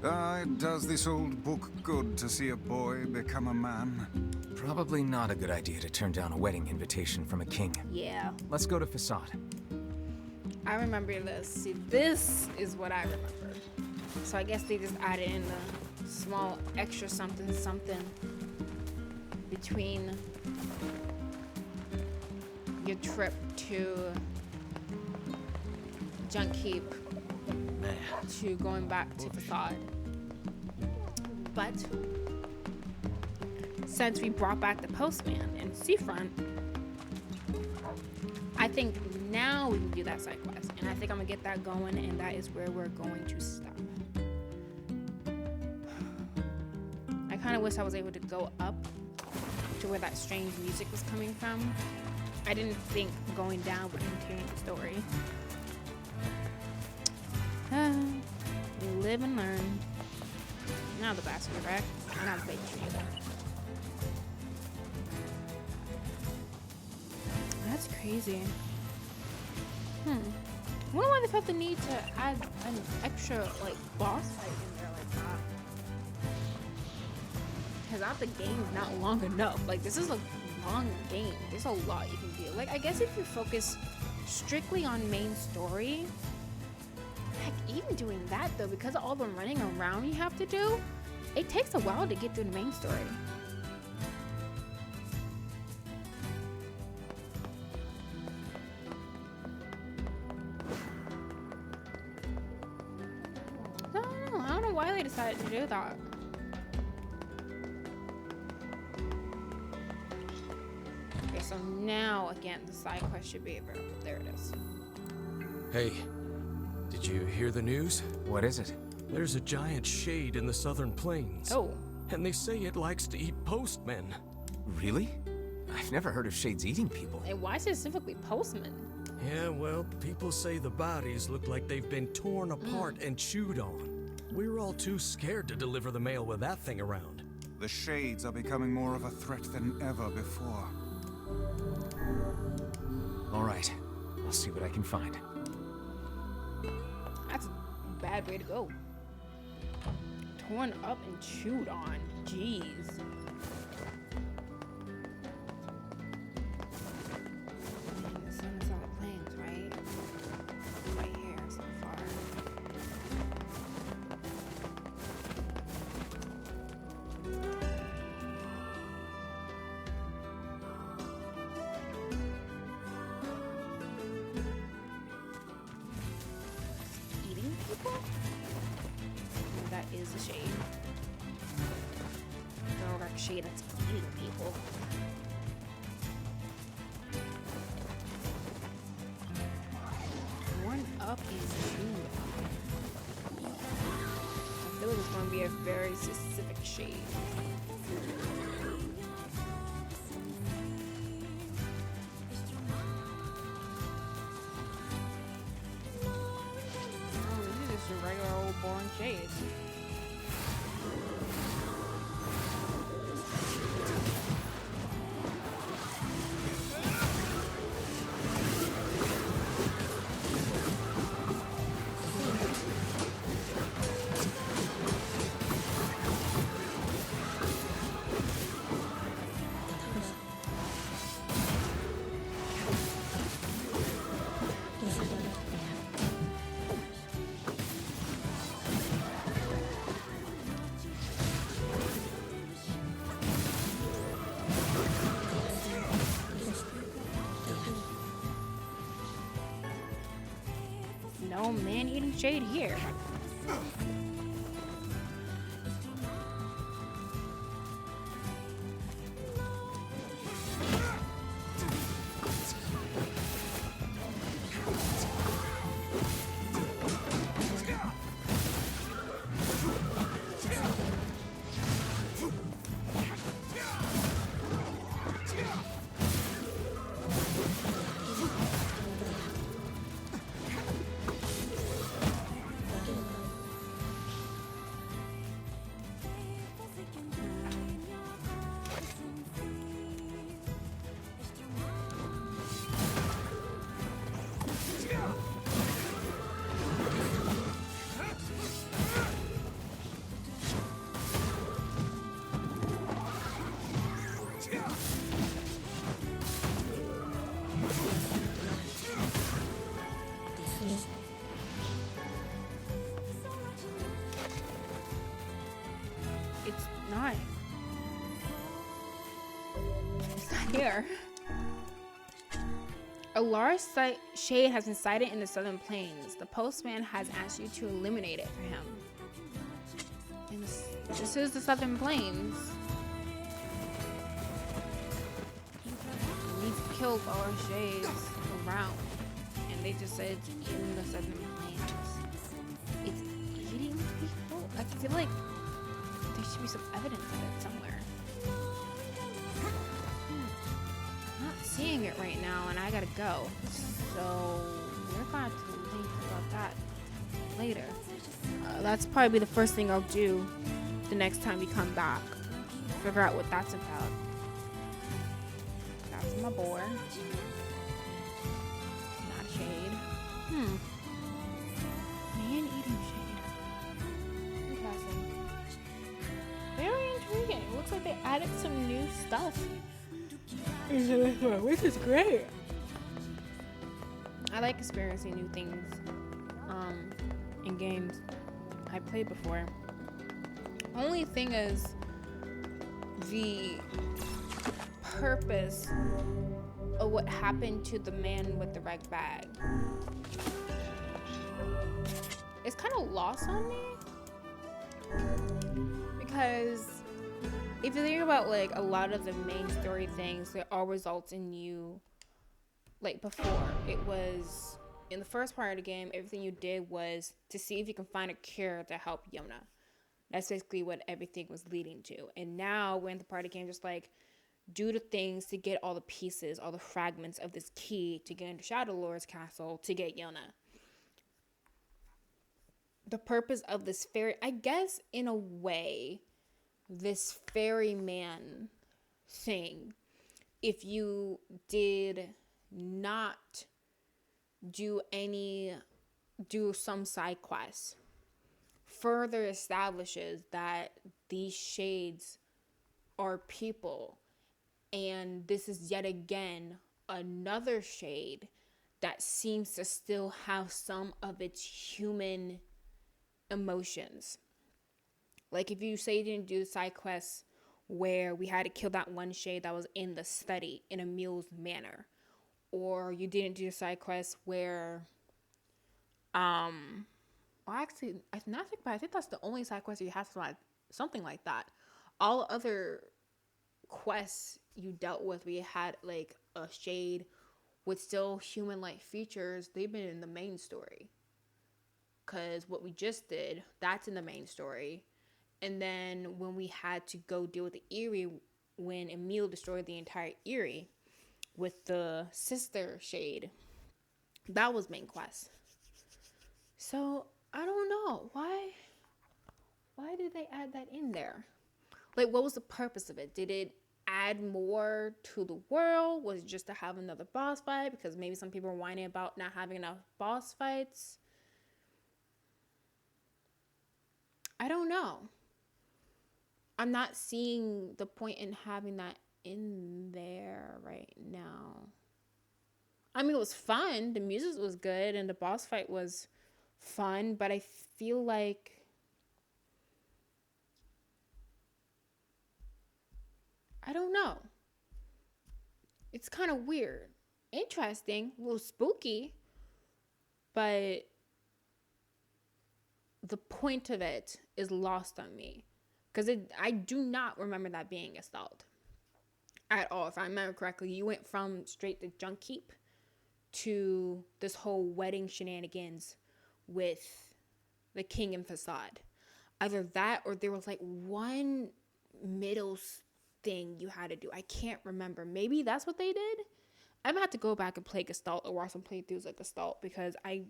It does this old book good to see a boy become a man. Probably not a good idea to turn down a wedding invitation from a king. Yeah. Let's go to Facade. I remember this. See, this is what I remember. So I guess they just added in the small extra something between your trip to Junk Heap to going back to Facade. But since we brought back the postman and Seafront, I think now we can do that side quest, and I think I'm gonna get that going, and that is where we're going to stop. I kind of wish I was able to go up to where that strange music was coming from. I didn't think going down would continue the story. We live and learn. Now the basket rack. Now the baby tree. That's crazy. I wonder why they felt the need to add an extra like boss fight in there like that. Because out the game's not long enough. Like, this is a long game. There's a lot you can do. Like, I guess if you focus strictly on main story, heck, even doing that though, because of all the running around you have to do, it takes a while to get through the main story. I don't know why they decided to do that. Okay, so now again the side quest should be available. There it is. Hey, did you hear the news? What is it? There's a giant shade in the southern plains. Oh. And they say it likes to eat postmen. Really? I've never heard of shades eating people. And why specifically postmen? Yeah, well, people say the bodies look like they've been torn apart and chewed on. We're all too scared to deliver the mail with that thing around. The shades are becoming more of a threat than ever before. All right, I'll see what I can find. That's a bad way to go. torn up and chewed on. Jeez. Man, the sun's on the plains, right? Right here so far. Eating people? No, that is a shade. No, like a shade that's eating people. One up is chewed on. I feel like it's going to be a very specific shade. Oh, this is just a regular old boring shade. No man-eating shade here. It's not. It's not here. A large shade has been sighted in the southern plains. The postman has asked you to eliminate it for him. And this is the southern plains. We've killed all shades around. And they just said it's in the southern plains. It's eating people? I feel like there should be some evidence of it somewhere. I'm not seeing it right now, and I gotta go. So we're going to think about that later. That's probably the first thing I'll do the next time we come back. Figure out what that's about. That's my boar. Not a shade. Man-eating shade. Interesting. Very intriguing. It looks like they added some new stuff into this one, which is great. I like experiencing new things in games I played before. Only thing is the purpose of what happened to the man with the red bag. It's kind of lost on me because if you think about like a lot of the main story things, they all result in you, like before it was in the first part of the game, everything you did was to see if you can find a cure to help Yona. That's basically what everything was leading to. And now we're in the part of the game just like do the things to get all the pieces, all the fragments of this key to get into Shadow Lord's castle to get Yona. The purpose of this fairy, I guess in a way, this ferryman thing, if you did not do some side quests further establishes that these shades are people. And this is yet again another shade that seems to still have some of its human emotions. Like if you say you didn't do side quests where we had to kill that one shade that was in the study in Emil's manor, or you didn't do side quests where well, actually, I think that's the only side quest you have to like something like that. All other quests you dealt with, we had like a shade with still human-like features. They've been in the main story. Cause what we just did, that's in the main story. And then when we had to go deal with the Eyrie, when Emil destroyed the entire Eyrie with the sister shade, that was main quest. So I don't know why did they add that in there? Like, what was the purpose of it? Did it add more to the world? Was it just to have another boss fight? Because maybe some people are whining about not having enough boss fights. I don't know. I'm not seeing the point in having that in there right now. I mean, it was fun. The music was good and the boss fight was fun, but I feel like I don't know. It's kind of weird. Interesting, a little spooky, but the point of it is lost on me. Because I do not remember that being installed at all. If I remember correctly, you went from straight to Junk Keep to this whole wedding shenanigans with the king and Facade. Either that or there was like one middle thing you had to do. I can't remember. Maybe that's what they did. I'm gonna have to go back and play Gestalt or watch some playthroughs of Gestalt because I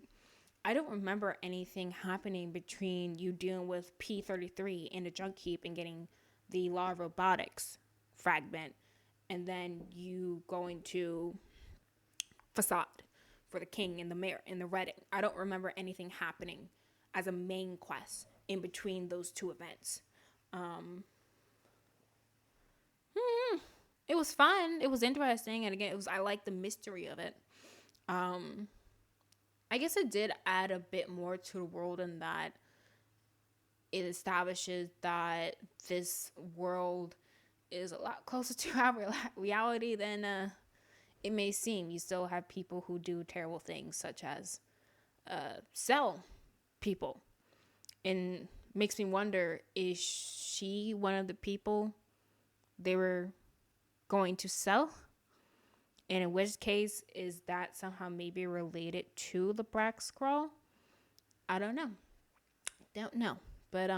don't remember anything happening between you dealing with P33 in the Junk Keep and getting the Law of Robotics fragment and then you going to Facade for the king and the mayor and the wedding. I don't remember anything happening as a main quest in between those two events. It was fun. It was interesting. And again, I liked the mystery of it. I guess it did add a bit more to the world in that it establishes that this world is a lot closer to our reality than it may seem. You still have people who do terrible things, such as sell people. And makes me wonder, is she one of the people they were going to sell? And in which case, is that somehow maybe related to the Black Scroll? I don't know. But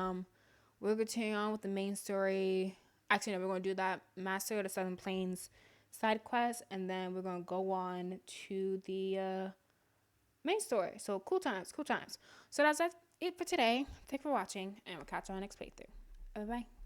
we'll continue on with the main story. Actually, no, we're going to do that Master of the Seven Plains side quest, and then we're going to go on to the main story. So cool times. So that's it for today. Thanks for watching, and we'll catch you on the next playthrough. Bye-bye.